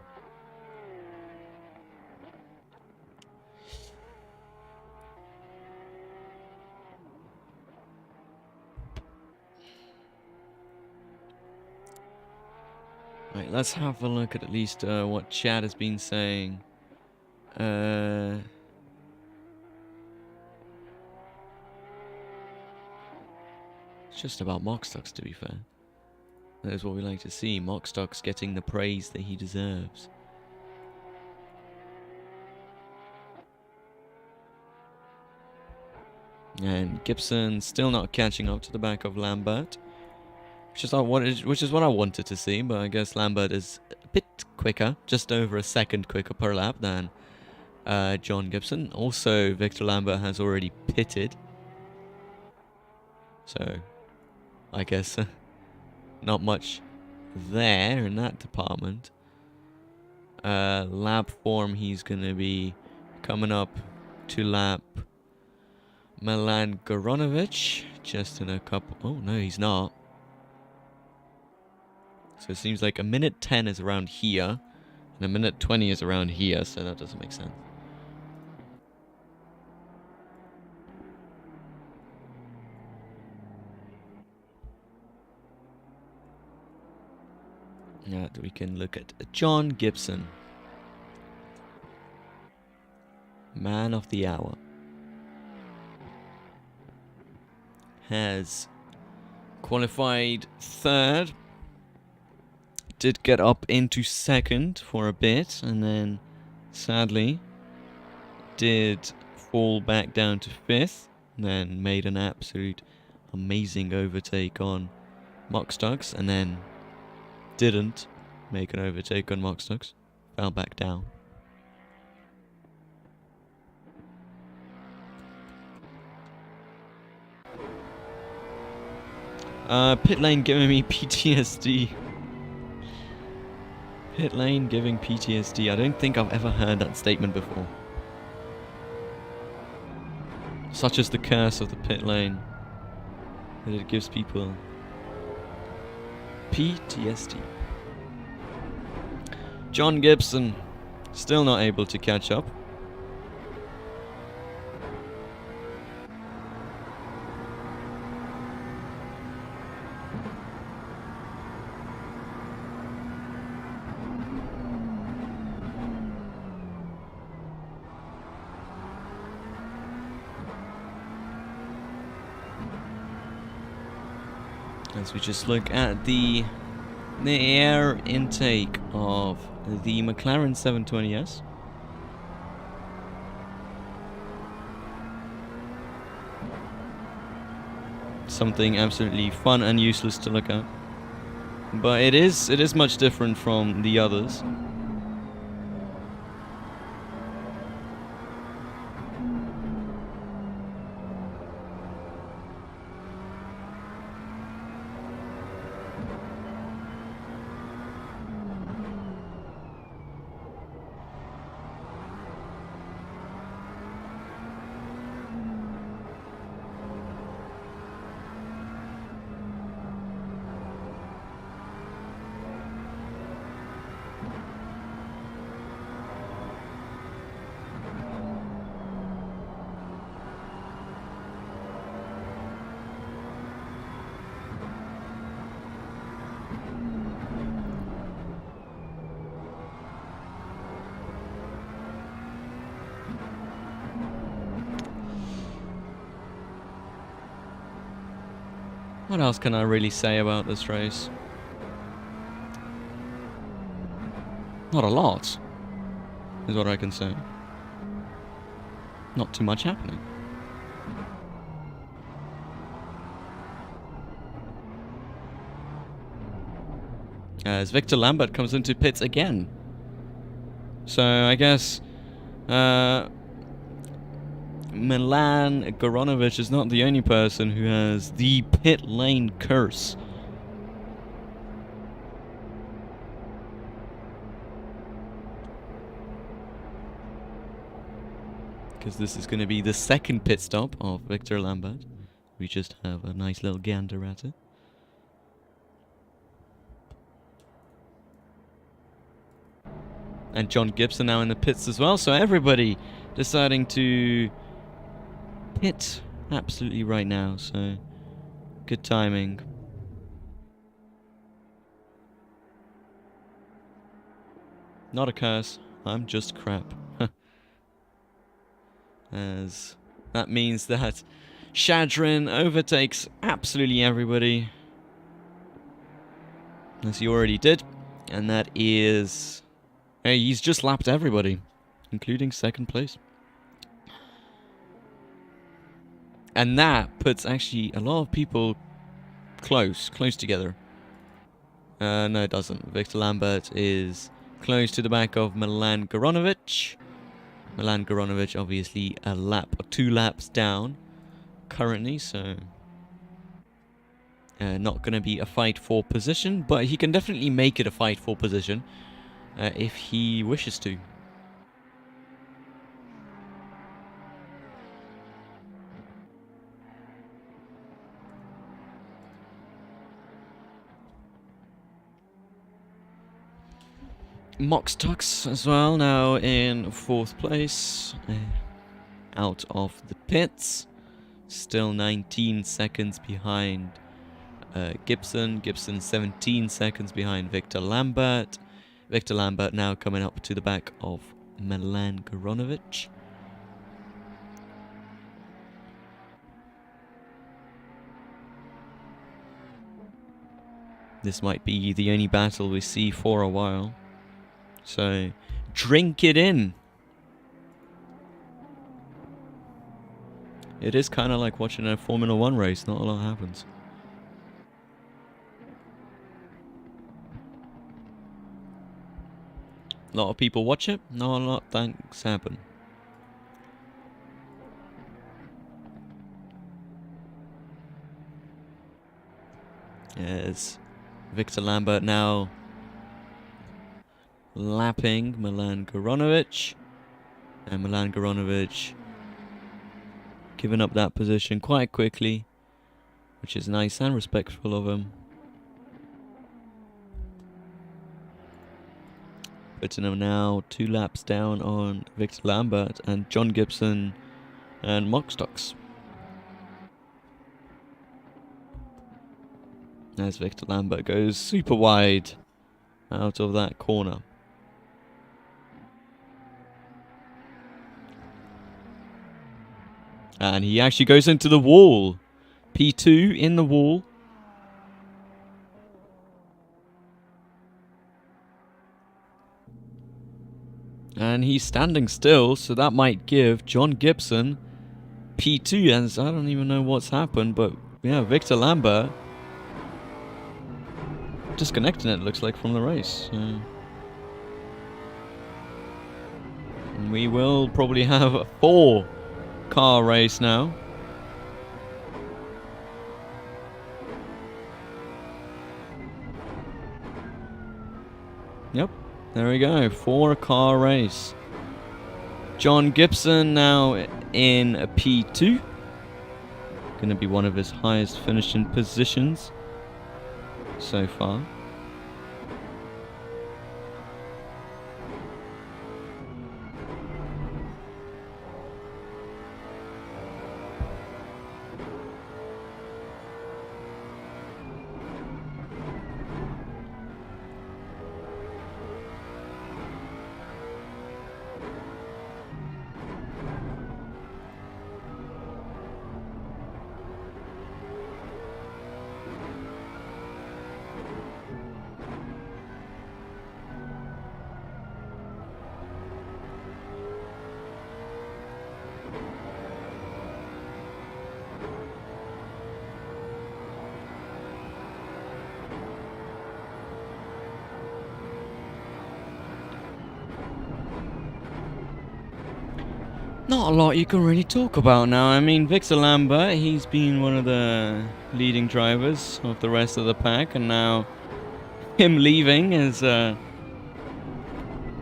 Speaker 1: Right, let's have a look at least what chat has been saying. It's just about Mockstocks, to be fair. That is what we like to see. Mockstocks getting the praise that he deserves. And Gibson still not catching up to the back of Lambert. Which is what I wanted to see, but I guess Lambert is a bit quicker, just over a second quicker per lap than John Gibson. Also, Victor Lambert has already pitted. So, I guess not much there in that department. Lap form, he's going to be coming up to lap Milan Goronovic. Just in a couple... Oh, no, he's not. So it seems like a minute 10 is around here, and a minute 20 is around here, so that doesn't make sense. Yeah, we can look at John Gibson. Man of the hour. Has qualified third. Did get up into second for a bit, and then sadly did fall back down to fifth, and then made an absolute amazing overtake on Mockstocks, and then didn't make an overtake on Mockstocks, fell back down. Pit lane giving me PTSD. Pit lane giving PTSD. I don't think I've ever heard that statement before. Such is the curse of the pit lane, that it gives people PTSD. John Gibson, still not able to catch up. As we just look at the air intake of the McLaren 720S. Something absolutely fun and useless to look at, but it is much different from the others. What else can I really say about this race? Not a lot, is what I can say. Not too much happening. As Victor Lambert comes into pits again. So I guess Milan Goronovic is not the only person who has the pit lane curse. Because this is going to be the second pit stop of Victor Lambert. We just have a nice little gander at it. And John Gibson now in the pits as well, so everybody deciding to pit absolutely right now, so good timing. Not a curse, I'm just crap. As that means that Shadrin overtakes absolutely everybody, as he already did, and that is... Hey, he's just lapped everybody, including second place. And that puts actually a lot of people close together. No, it doesn't. Victor Lambert is close to the back of Milan Goronovic. Milan Goronovic obviously a lap or 2 laps down currently, so not going to be a fight for position, but he can definitely make it a fight for position if he wishes to. Mox Tux as well, now in 4th place, out of the pits, still 19 seconds behind Gibson. Gibson 17 seconds behind Victor Lambert. Victor Lambert now coming up to the back of Milan Goronovic. This might be the only battle we see for a while. So, drink it in. It is kind of like watching a Formula 1 race, not a lot happens. A lot of people watch it, not a lot of things happen. Yes, Victor Lambert now lapping Milan Goronovic, and Milan Goronovic giving up that position quite quickly, which is nice and respectful of him. Putting him now 2 laps down on Victor Lambert and John Gibson and Moxtox. As Victor Lambert goes super wide out of that corner. And he actually goes into the wall. P2 in the wall. And he's standing still, so that might give John Gibson P2, as I don't even know what's happened, but yeah, Victor Lambert disconnecting, it looks like, from the race. And we will probably have a 4-car race now. Yep, there we go, 4-car race. John Gibson now in a P2. Going to be one of his highest finishing positions so far. Not a lot you can really talk about now. I mean, Victor Lambert, he's been one of the leading drivers of the rest of the pack, and now him leaving has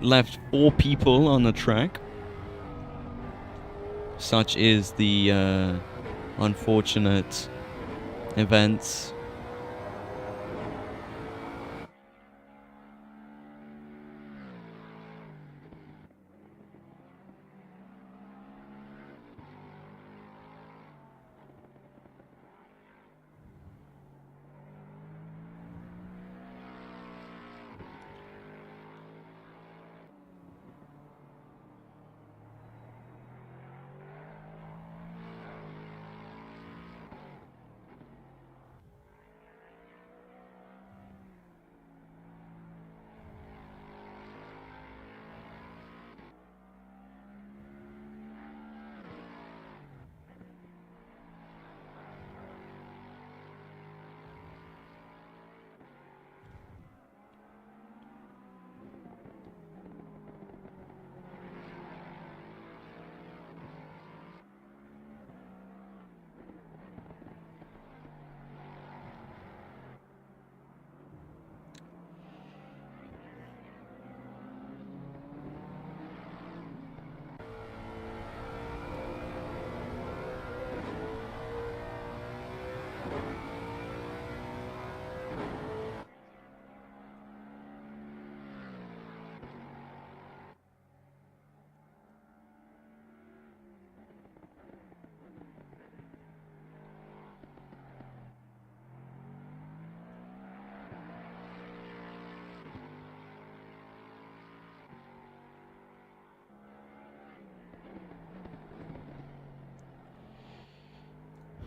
Speaker 1: left 4 people on the track. Such is the unfortunate events.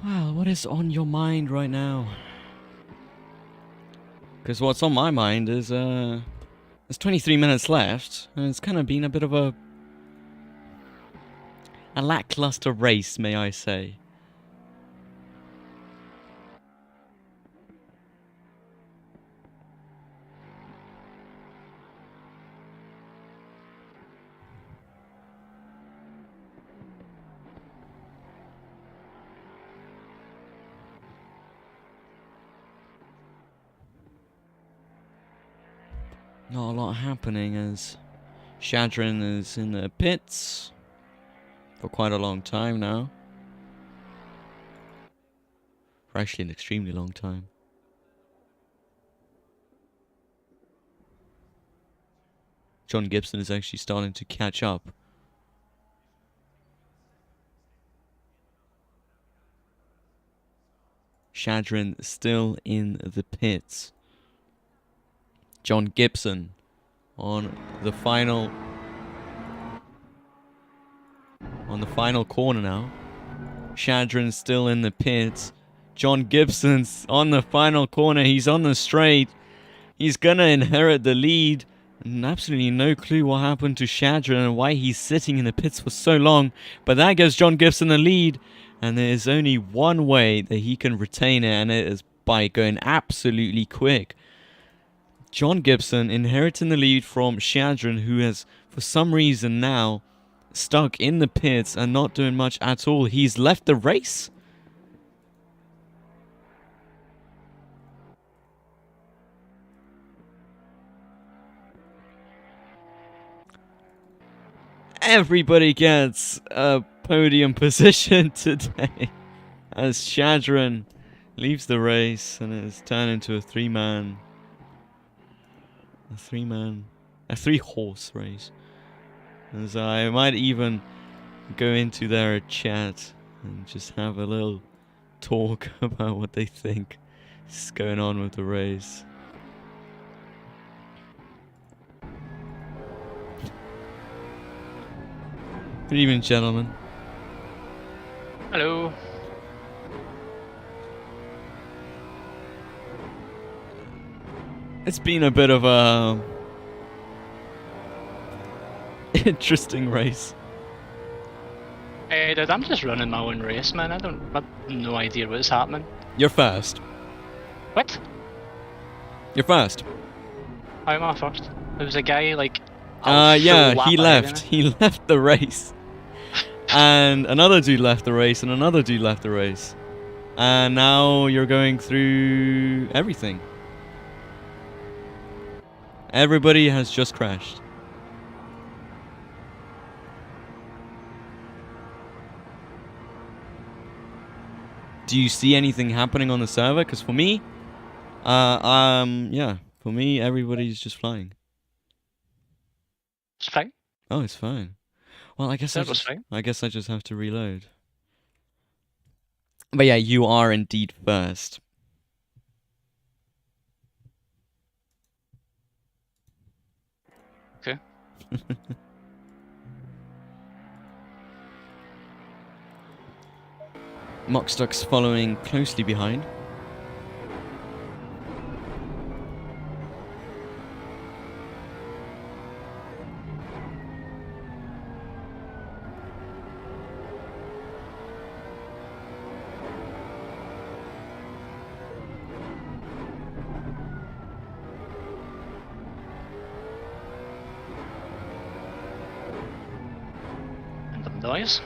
Speaker 1: Well, what is on your mind right now? Because what's on my mind is, there's 23 minutes left, and it's kind of been a bit of a lackluster race, may I say. Not a lot happening as Shadrin is in the pits for quite a long time now. For actually an extremely long time. John Gibson is actually starting to catch up. Shadrin still in the pits. John Gibson on the final corner now. Shadrin still in the pits. John Gibson's on the final corner. He's on the straight. He's gonna inherit the lead. absolutely no clue what happened to Shadran and why he's sitting in the pits for so long. But that gives John Gibson the lead. And there is only one way that he can retain it, and it is by going absolutely quick. John Gibson inheriting the lead from Shadran, who has, for some reason now, stuck in the pits and not doing much at all. He's left the race. Everybody gets a podium position today as Shadran leaves the race and is turned into a three-horse race. As I might even go into their chat and just have a little talk about what they think is going on with the race. Good evening, gentlemen.
Speaker 2: Hello.
Speaker 1: It's been a bit of a interesting race.
Speaker 2: Hey, dude, I'm just running my own race, man. I've no idea what's happening.
Speaker 1: You're first.
Speaker 2: What?
Speaker 1: You're first.
Speaker 2: How am I first? There was a guy, like...
Speaker 1: Yeah, he left. He left the race. And another dude left the race, and another dude left the race. And now you're going through everything. Everybody has just crashed. Do you see anything happening on the server? Because for me, yeah, for me, everybody's just flying.
Speaker 2: It's fine.
Speaker 1: Oh, it's fine. Well, I guess I just have to reload. But yeah, you are indeed first.
Speaker 2: Okay.
Speaker 1: Mockstock's following closely behind.
Speaker 2: Random noise.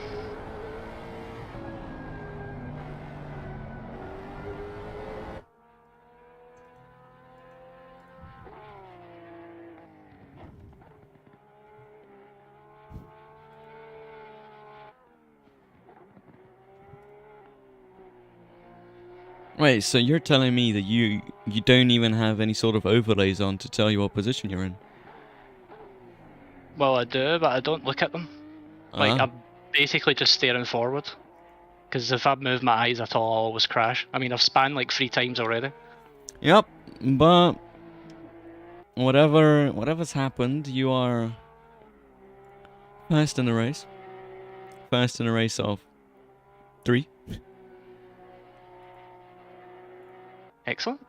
Speaker 1: Wait, so you're telling me that you don't even have any sort of overlays on to tell you what position you're in?
Speaker 2: Well, I do, but I don't look at them. Like, I'm basically just staring forward. Because if I move my eyes at all, I'll always crash. I mean, I've spanned like 3 times already.
Speaker 1: Yep, but whatever's happened, you are first in the race. First in a race of 3.
Speaker 2: Excellent.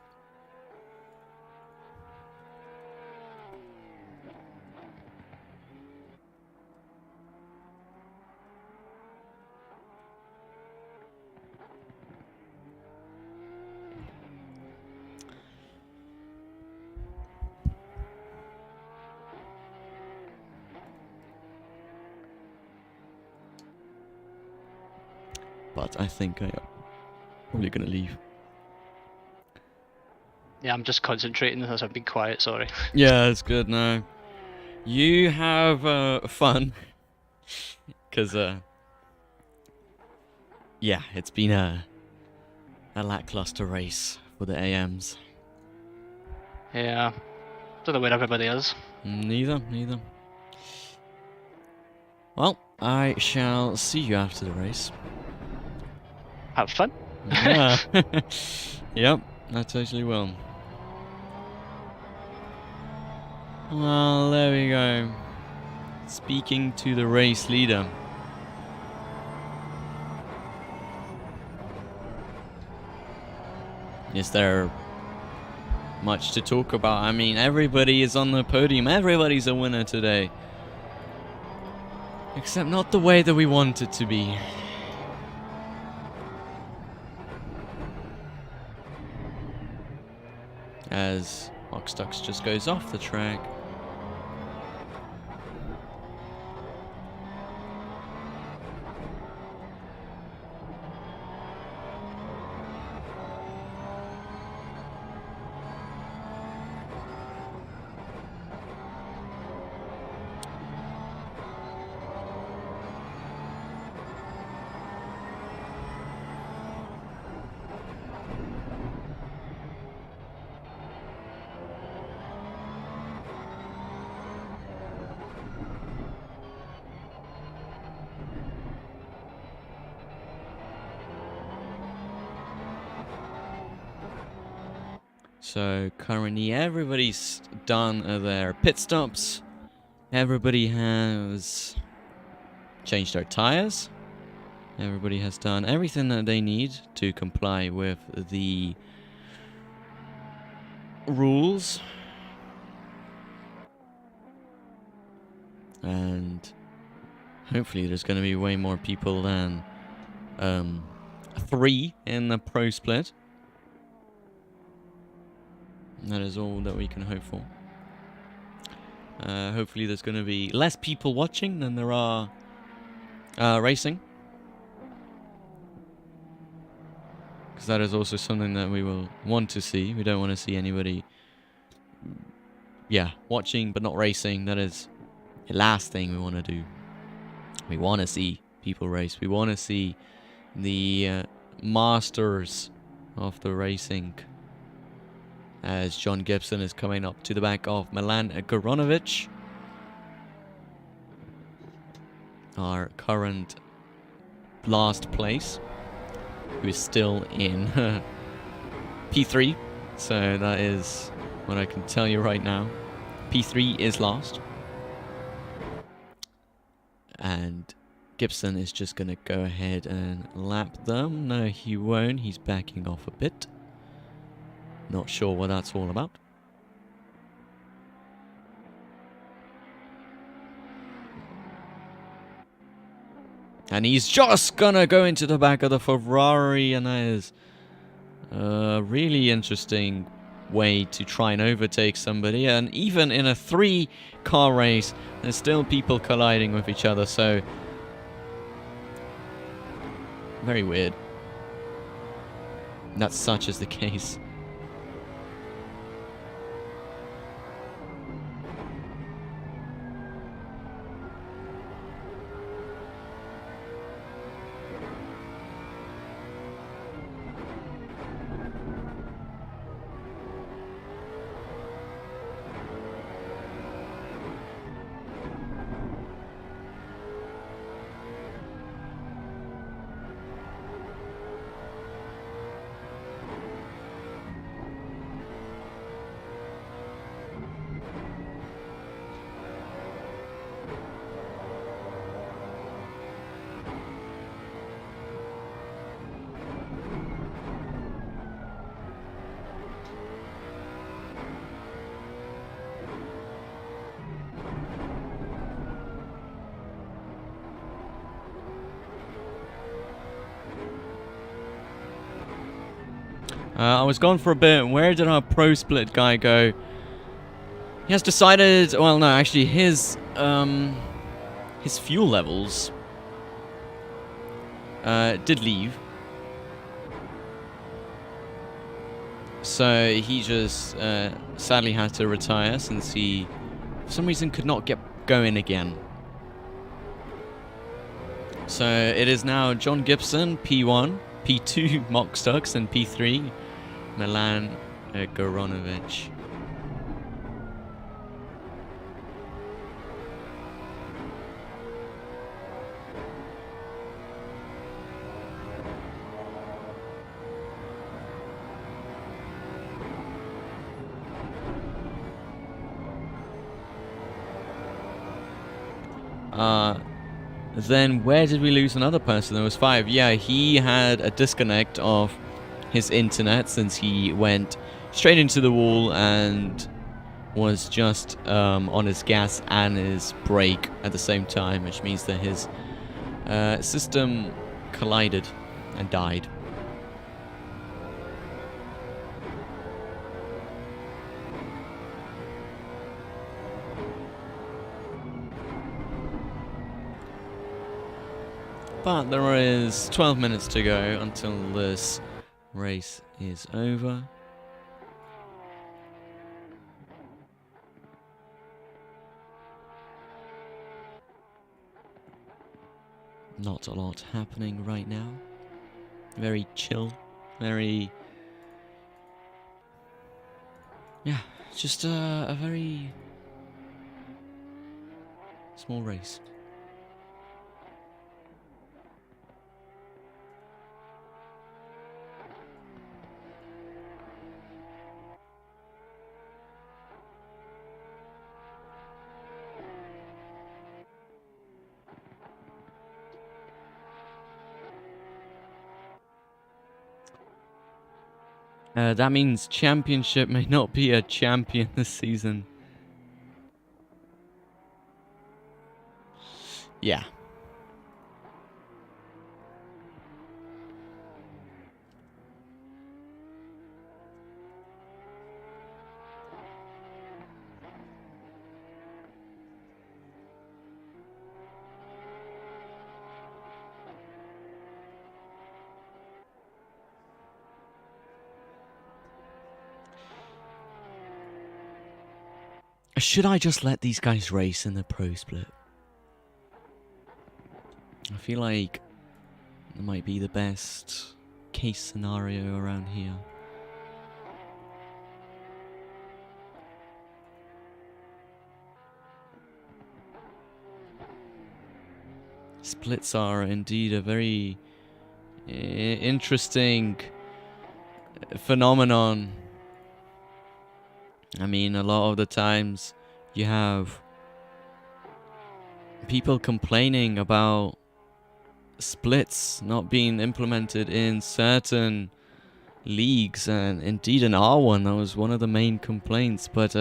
Speaker 1: But I think I'm probably gonna leave.
Speaker 2: Yeah, I'm just concentrating as I've been quiet, sorry.
Speaker 1: Yeah, it's good now. You have fun. Because, yeah, it's been a lackluster race for the AMs.
Speaker 2: Yeah. Don't know where everybody is.
Speaker 1: Neither. Well, I shall see you after the race.
Speaker 2: Have fun.
Speaker 1: Yeah. Yep, I totally will. Well, there we go. Speaking to the race leader. Is there much to talk about. I mean, everybody is on the podium. Everybody's a winner today. Except not the way that we want it to be. As Oxtux just goes off the track. So currently everybody's done their pit stops. Everybody has changed their tires. Everybody has done everything that they need to comply with the rules. And hopefully there's going to be way more people than 3 in the pro split. That is all that we can hope for. Hopefully there's going to be less people watching than there are racing. Because that is also something that we will want to see. We don't want to see anybody, watching but not racing. That is the last thing we want to do. We want to see people race. We want to see the masters of the racing. As John Gibson is coming up to the back of Milan Goronovic, our current last place, who is still in P3. So that is what I can tell you right now. P3 is last. And Gibson is just going to go ahead and lap them. No, he won't. He's backing off a bit. Not sure what that's all about. And he's just gonna go into the back of the Ferrari, and that is a really interesting way to try and overtake somebody. And even in a 3-car race, there's still people colliding with each other, so very weird. That's such as the case. I was gone for a bit. Where did our pro split guy go? He has decided. Well, no, actually, his fuel levels did leave, so he just sadly had to retire since he, for some reason, could not get going again. So it is now John Gibson, P1, P2, Moxtux, and P3, Milan Goronovic. Then where did we lose another person? There was 5. Yeah, he had a disconnect of his internet since he went straight into the wall and was just on his gas and his brake at the same time, which means that his system collided and died. But there is 12 minutes to go until this race is over. Not a lot happening right now. Very chill, very... yeah, just a very small race. That means championship may not be a champion this season. Yeah. Should I just let these guys race in the pro split? I feel like it might be the best case scenario around here. Splits are indeed a very interesting phenomenon. I mean, a lot of the times you have people complaining about splits not being implemented in certain leagues, and indeed in R1 that was one of the main complaints. But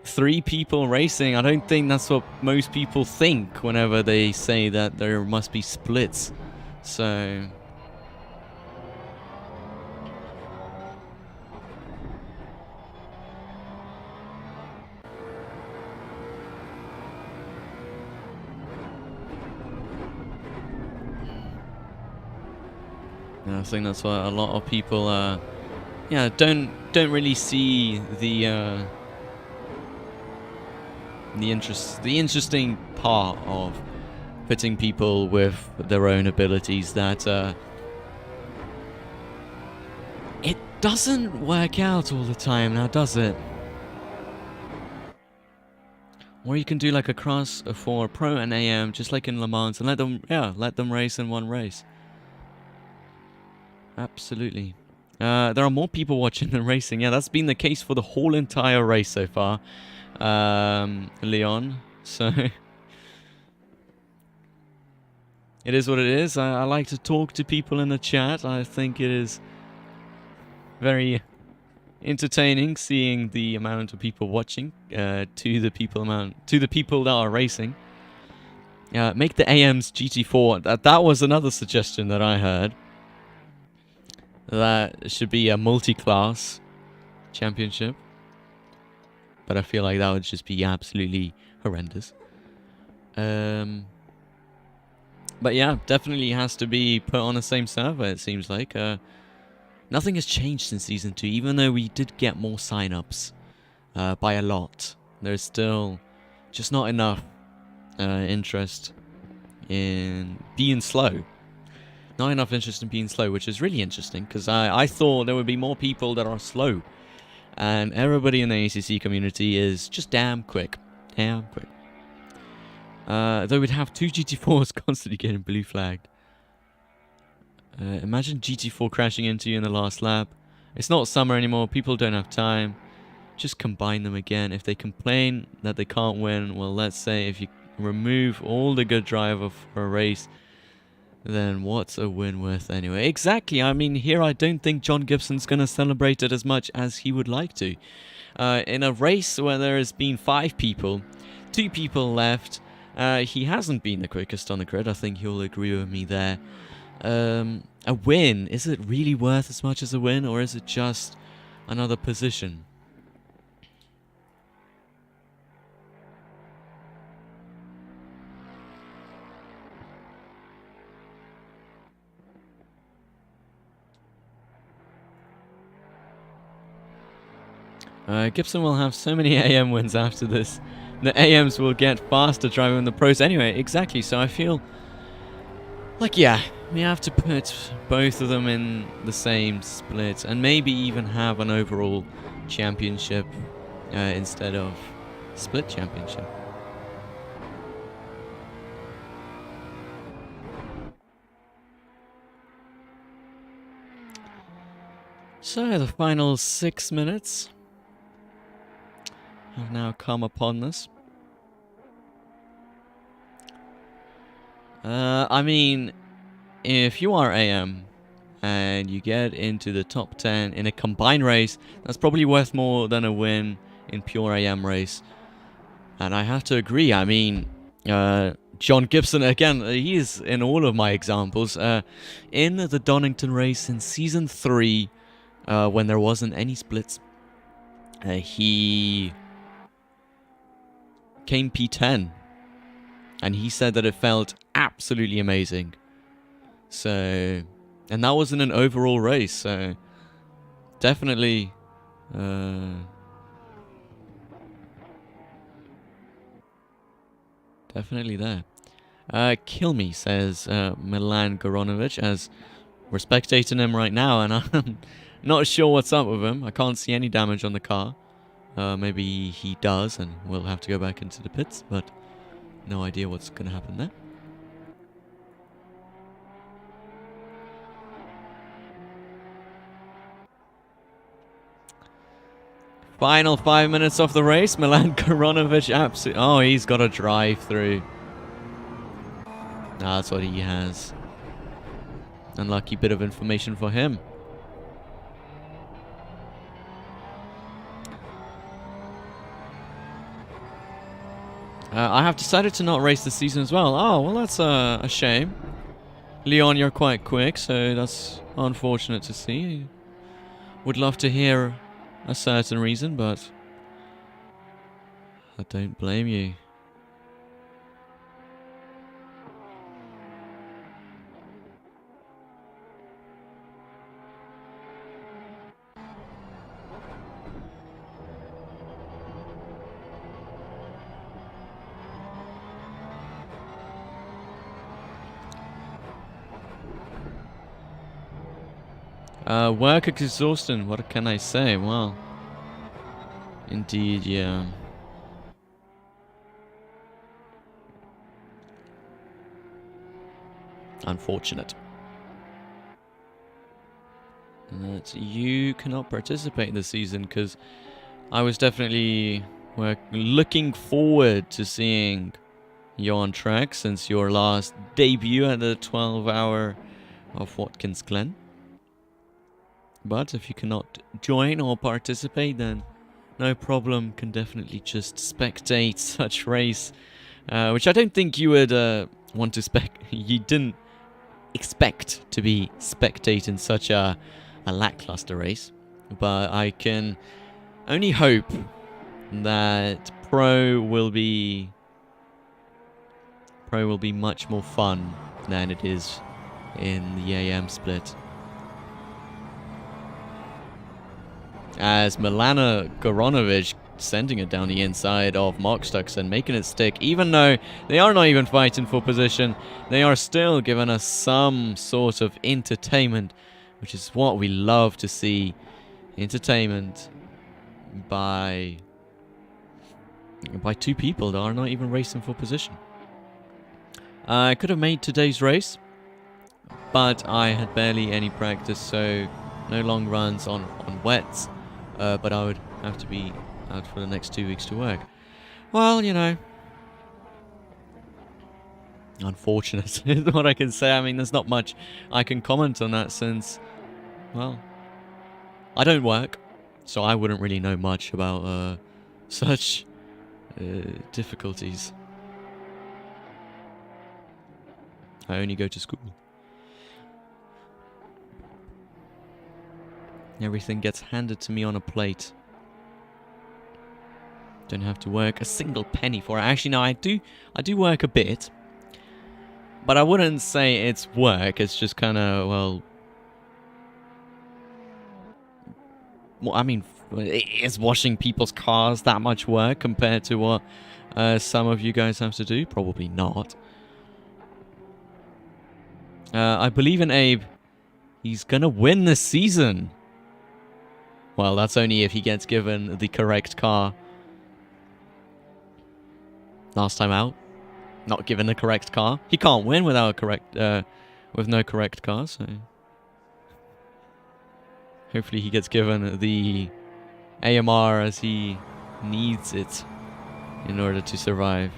Speaker 1: 3 people racing, I don't think that's what most people think whenever they say that there must be splits. So I think that's why a lot of people, yeah, don't really see the interesting part of putting people with their own abilities. That it doesn't work out all the time, now does it? Or you can do like a cross for Pro and AM, just like in Le Mans, and let them race in one race. Absolutely. There are more people watching than racing. Yeah, that's been the case for the whole entire race so far, Leon. So it is what it is. I like to talk to people in the chat. I think it is very entertaining seeing the amount of people watching to the people that are racing. Make the AMs GT4. That was another suggestion that I heard. That should be a multi-class championship. But I feel like that would just be absolutely horrendous. But yeah, definitely has to be put on the same server, it seems like. Nothing has changed since Season 2, even though we did get more sign-ups by a lot. There's still just not enough interest in being slow. Not enough interest in being slow, which is really interesting, because I thought there would be more people that are slow. And everybody in the ACC community is just damn quick. Damn quick. Though we'd have 2 GT4s constantly getting blue flagged. Imagine GT4 crashing into you in the last lap. It's not summer anymore, people don't have time. Just combine them again. If they complain that they can't win, well, let's say if you remove all the good driver for a race, then what's a win worth anyway? Exactly. I mean, here I don't think John Gibson's going to celebrate it as much as he would like to. In a race where there has been 5 people, 2 people left, he hasn't been the quickest on the grid. I think you'll agree with me there. A win, is it really worth as much as a win, or is it just another position? Gibson will have so many AM wins after this. The AMs will get faster driving than the pros anyway. Exactly, so I feel like, yeah, we have to put both of them in the same split and maybe even have an overall championship instead of split championship. So the final 6 minutes have now come upon us. I mean, if you are AM and you get into the top 10 in a combined race, that's probably worth more than a win in pure AM race. And I have to agree. I mean, John Gibson, again, he is in all of my examples. In the Donington race in Season 3, when there wasn't any splits, he came P10. And he said that it felt absolutely amazing. So, and that wasn't an overall race, so definitely definitely there. Kill me, says Milan Goronovic, as we're spectating him right now, and I'm not sure what's up with him. I can't see any damage on the car. Maybe he does, and we'll have to go back into the pits, but no idea what's going to happen there. Final 5 minutes of the race. Milan Koronovic absolutely... Oh, he's got a drive through. That's what he has. Unlucky bit of information for him. I have decided to not race this season as well. Oh, well, that's a shame. Leon, you're quite quick, so that's unfortunate to see. Would love to hear a certain reason, but I don't blame you. Work exhausting, what can I say? Well, indeed, yeah. Unfortunate that you cannot participate this season, because I was definitely looking forward to seeing you on track since your last debut at the 12-hour of Watkins Glen. But if you cannot join or participate, then no problem, can definitely just spectate such race, which I don't think you would want to you didn't expect to be spectating such a lackluster race. But I can only hope that Pro will be much more fun than it is in the AM split. As Milana Goronovic sending it down the inside of Mockstux and making it stick, even though they are not even fighting for position, they are still giving us some sort of entertainment, which is what we love to see. Entertainment by two people that are not even racing for position. I could have made today's race, but I had barely any practice, so no long runs on wets. But I would have to be out for the next 2 weeks to work. Well, you know, Unfortunate is what I can say. I mean, there's not much I can comment on that since, well, I don't work, so I wouldn't really know much about such difficulties. I only go to school. Everything gets handed to me on a plate. Don't have to work a single penny for it. Actually, no, I do work a bit. But I wouldn't say it's work. It's just kind of, well, I mean, is washing people's cars that much work compared to what some of you guys have to do? Probably not. I believe in Abe. He's gonna win this season. Well, that's only if he gets given the correct car. Last time out, not given the correct car. He can't win without a correct, with no correct car. So hopefully he gets given the AMR as he needs it in order to survive.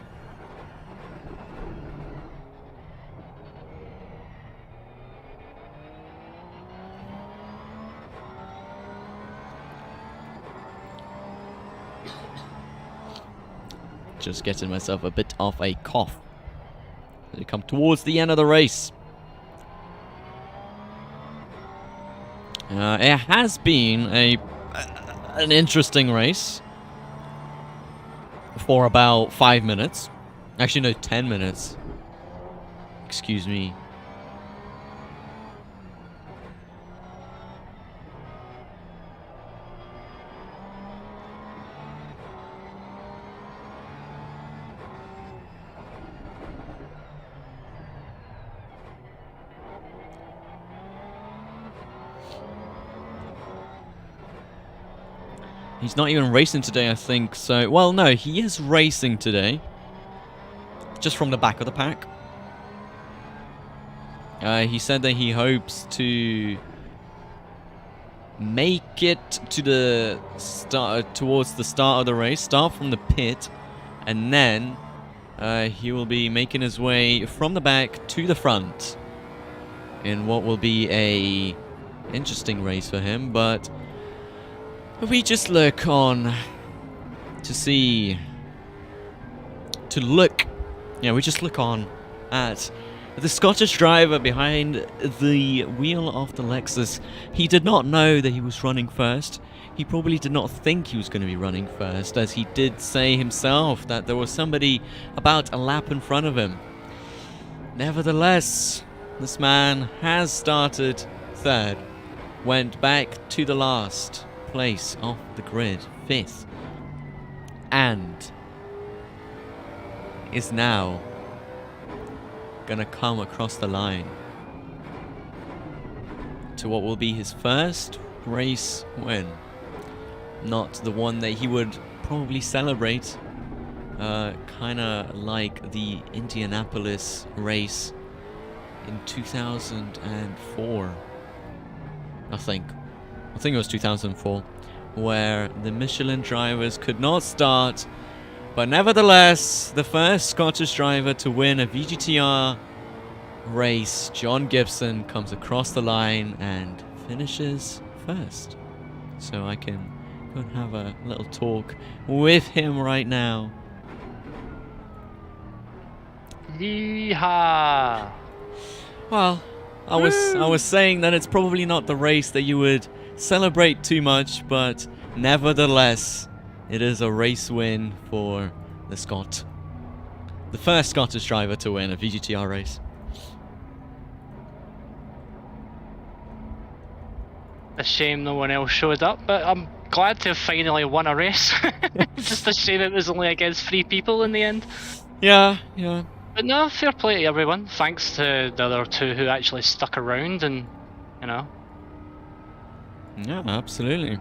Speaker 1: Just getting myself a bit of a cough as we come towards the end of the race. It has been an interesting race for about 5 minutes. Actually, no, 10 minutes. Excuse me. He's not even racing today, I think, so... Well, no, he is racing today. Just from the back of the pack. He said that he hopes to make it to the start, towards the start of the race, start from the pit, and then he will be making his way from the back to the front in what will be a interesting race for him, but... We just look on to see, we just look on at the Scottish driver behind the wheel of the Lexus. He did not know that he was running first. He probably did not think he was going to be running first, as he did say himself that there was somebody about a lap in front of him. Nevertheless, this man has started third, went back to the last place off the grid, 5th, and is now gonna come across the line to what will be his first race win. Not the one that he would probably celebrate, kinda like the Indianapolis race in 2004, I think it was 2004, where the Michelin drivers could not start, but nevertheless, the first Scottish driver to win a VGTR race, John Gibson, comes across the line and finishes first. So I can go and have a little talk with him right now.
Speaker 2: Yeehaw!
Speaker 1: Well, I was saying that it's probably not the race that you would celebrate too much, but nevertheless, it is a race win for the Scot. The first Scottish driver to win a VGTR race.
Speaker 2: A shame no one else showed up, but I'm glad to have finally won a race. Just a shame it was only against 3 people in the end.
Speaker 1: Yeah.
Speaker 2: But no, fair play to everyone. Thanks to the other 2 who actually stuck around and, you know.
Speaker 1: Yeah, absolutely.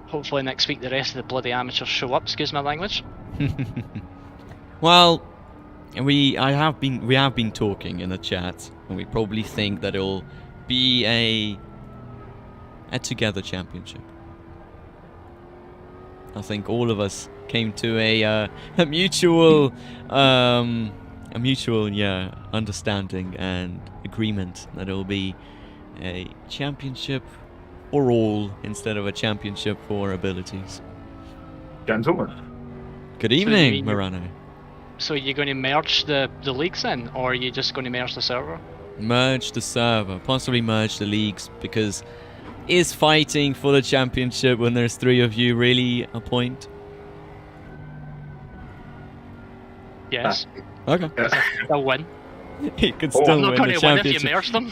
Speaker 2: Hopefully next week the rest of the bloody amateurs show up, excuse my language.
Speaker 1: Well, we have been talking in the chat, and we probably think that it'll be a together championship. I think all of us came to a mutual a mutual, understanding and agreement that it will be a championship for all instead of a championship for abilities.
Speaker 3: Gentlemen.
Speaker 1: Good
Speaker 2: So you
Speaker 1: evening,
Speaker 2: mean you're-
Speaker 1: Morano.
Speaker 2: So you're going to merge the leagues then, or are you just going to merge the server?
Speaker 1: Merge the server, possibly merge the leagues, because is fighting for the championship when there's 3 of you really a point?
Speaker 2: Yes.
Speaker 1: Okay.
Speaker 2: They'll win.
Speaker 1: He could
Speaker 3: Oh,
Speaker 1: still
Speaker 2: I'm not
Speaker 1: win
Speaker 2: going
Speaker 1: the
Speaker 2: to win if you
Speaker 1: championship.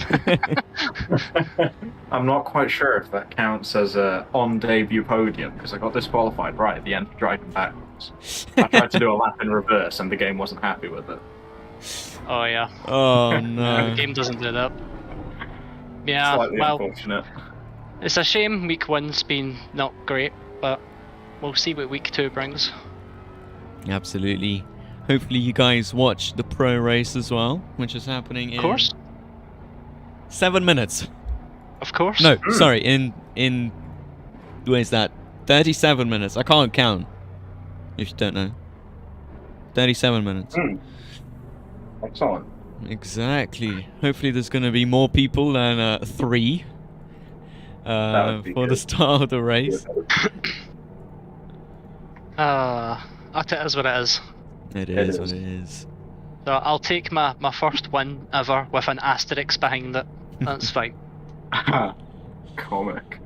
Speaker 2: merge them.
Speaker 3: I'm not quite sure if that counts as a on debut podium because I got disqualified right at the end for driving backwards. I tried to do a lap in reverse and the game wasn't happy with it.
Speaker 2: Oh yeah.
Speaker 1: Oh
Speaker 2: The
Speaker 1: no.
Speaker 2: game doesn't do that. Yeah.
Speaker 3: Slightly
Speaker 2: Well,
Speaker 3: unfortunate.
Speaker 2: it's a shame week 1's been not great, but we'll see what week 2 brings.
Speaker 1: Absolutely. Hopefully you guys watch the pro race as well, which is happening in
Speaker 2: Of course.
Speaker 1: 7 minutes.
Speaker 2: Of course.
Speaker 1: No, sorry, in where's that? 37 minutes. I can't count. If you don't know. 37 minutes.
Speaker 3: Excellent.
Speaker 1: Exactly. Hopefully there's going to be more people than 3
Speaker 3: That would be
Speaker 1: for the
Speaker 3: good.
Speaker 1: start of the race.
Speaker 2: It is what it is.
Speaker 1: It
Speaker 3: It
Speaker 1: is what
Speaker 3: is.
Speaker 1: it is.
Speaker 2: So I'll take my first win ever with an asterisk behind it. That's fine.
Speaker 3: Comic.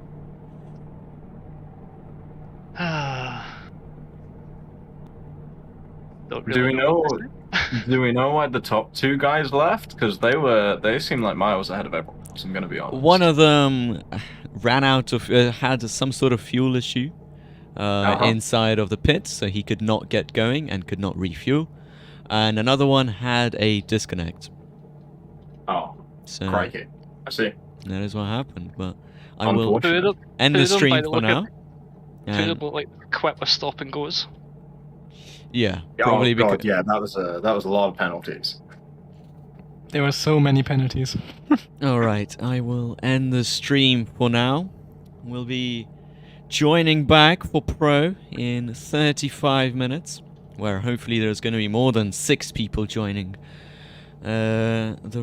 Speaker 2: Don't
Speaker 3: Do
Speaker 2: really
Speaker 3: we know?
Speaker 2: what to say.
Speaker 3: Do we know why the top 2 guys left? Because they seemed like miles ahead of everyone else. I'm gonna be honest.
Speaker 1: One of them ran out of had some sort of fuel issue inside of the pit, so he could not get going and could not refuel. And another one had a disconnect.
Speaker 3: Oh,
Speaker 1: So
Speaker 3: crikey! I see.
Speaker 1: that is what happened. But I will
Speaker 3: Unfortunate.
Speaker 2: Two of them,
Speaker 1: end
Speaker 2: two
Speaker 1: the
Speaker 2: of them, by
Speaker 1: stream
Speaker 2: the
Speaker 1: for
Speaker 2: look
Speaker 1: now.
Speaker 2: of- two of
Speaker 1: And
Speaker 2: them look like quit with stop and goes.
Speaker 1: yeah, probably
Speaker 3: oh god,
Speaker 1: because
Speaker 3: yeah, that was a lot of penalties.
Speaker 4: There were so many penalties.
Speaker 1: all right. I will end the stream for now. We'll be joining back for pro in 35 minutes, where hopefully there's going to be more than 6 people joining the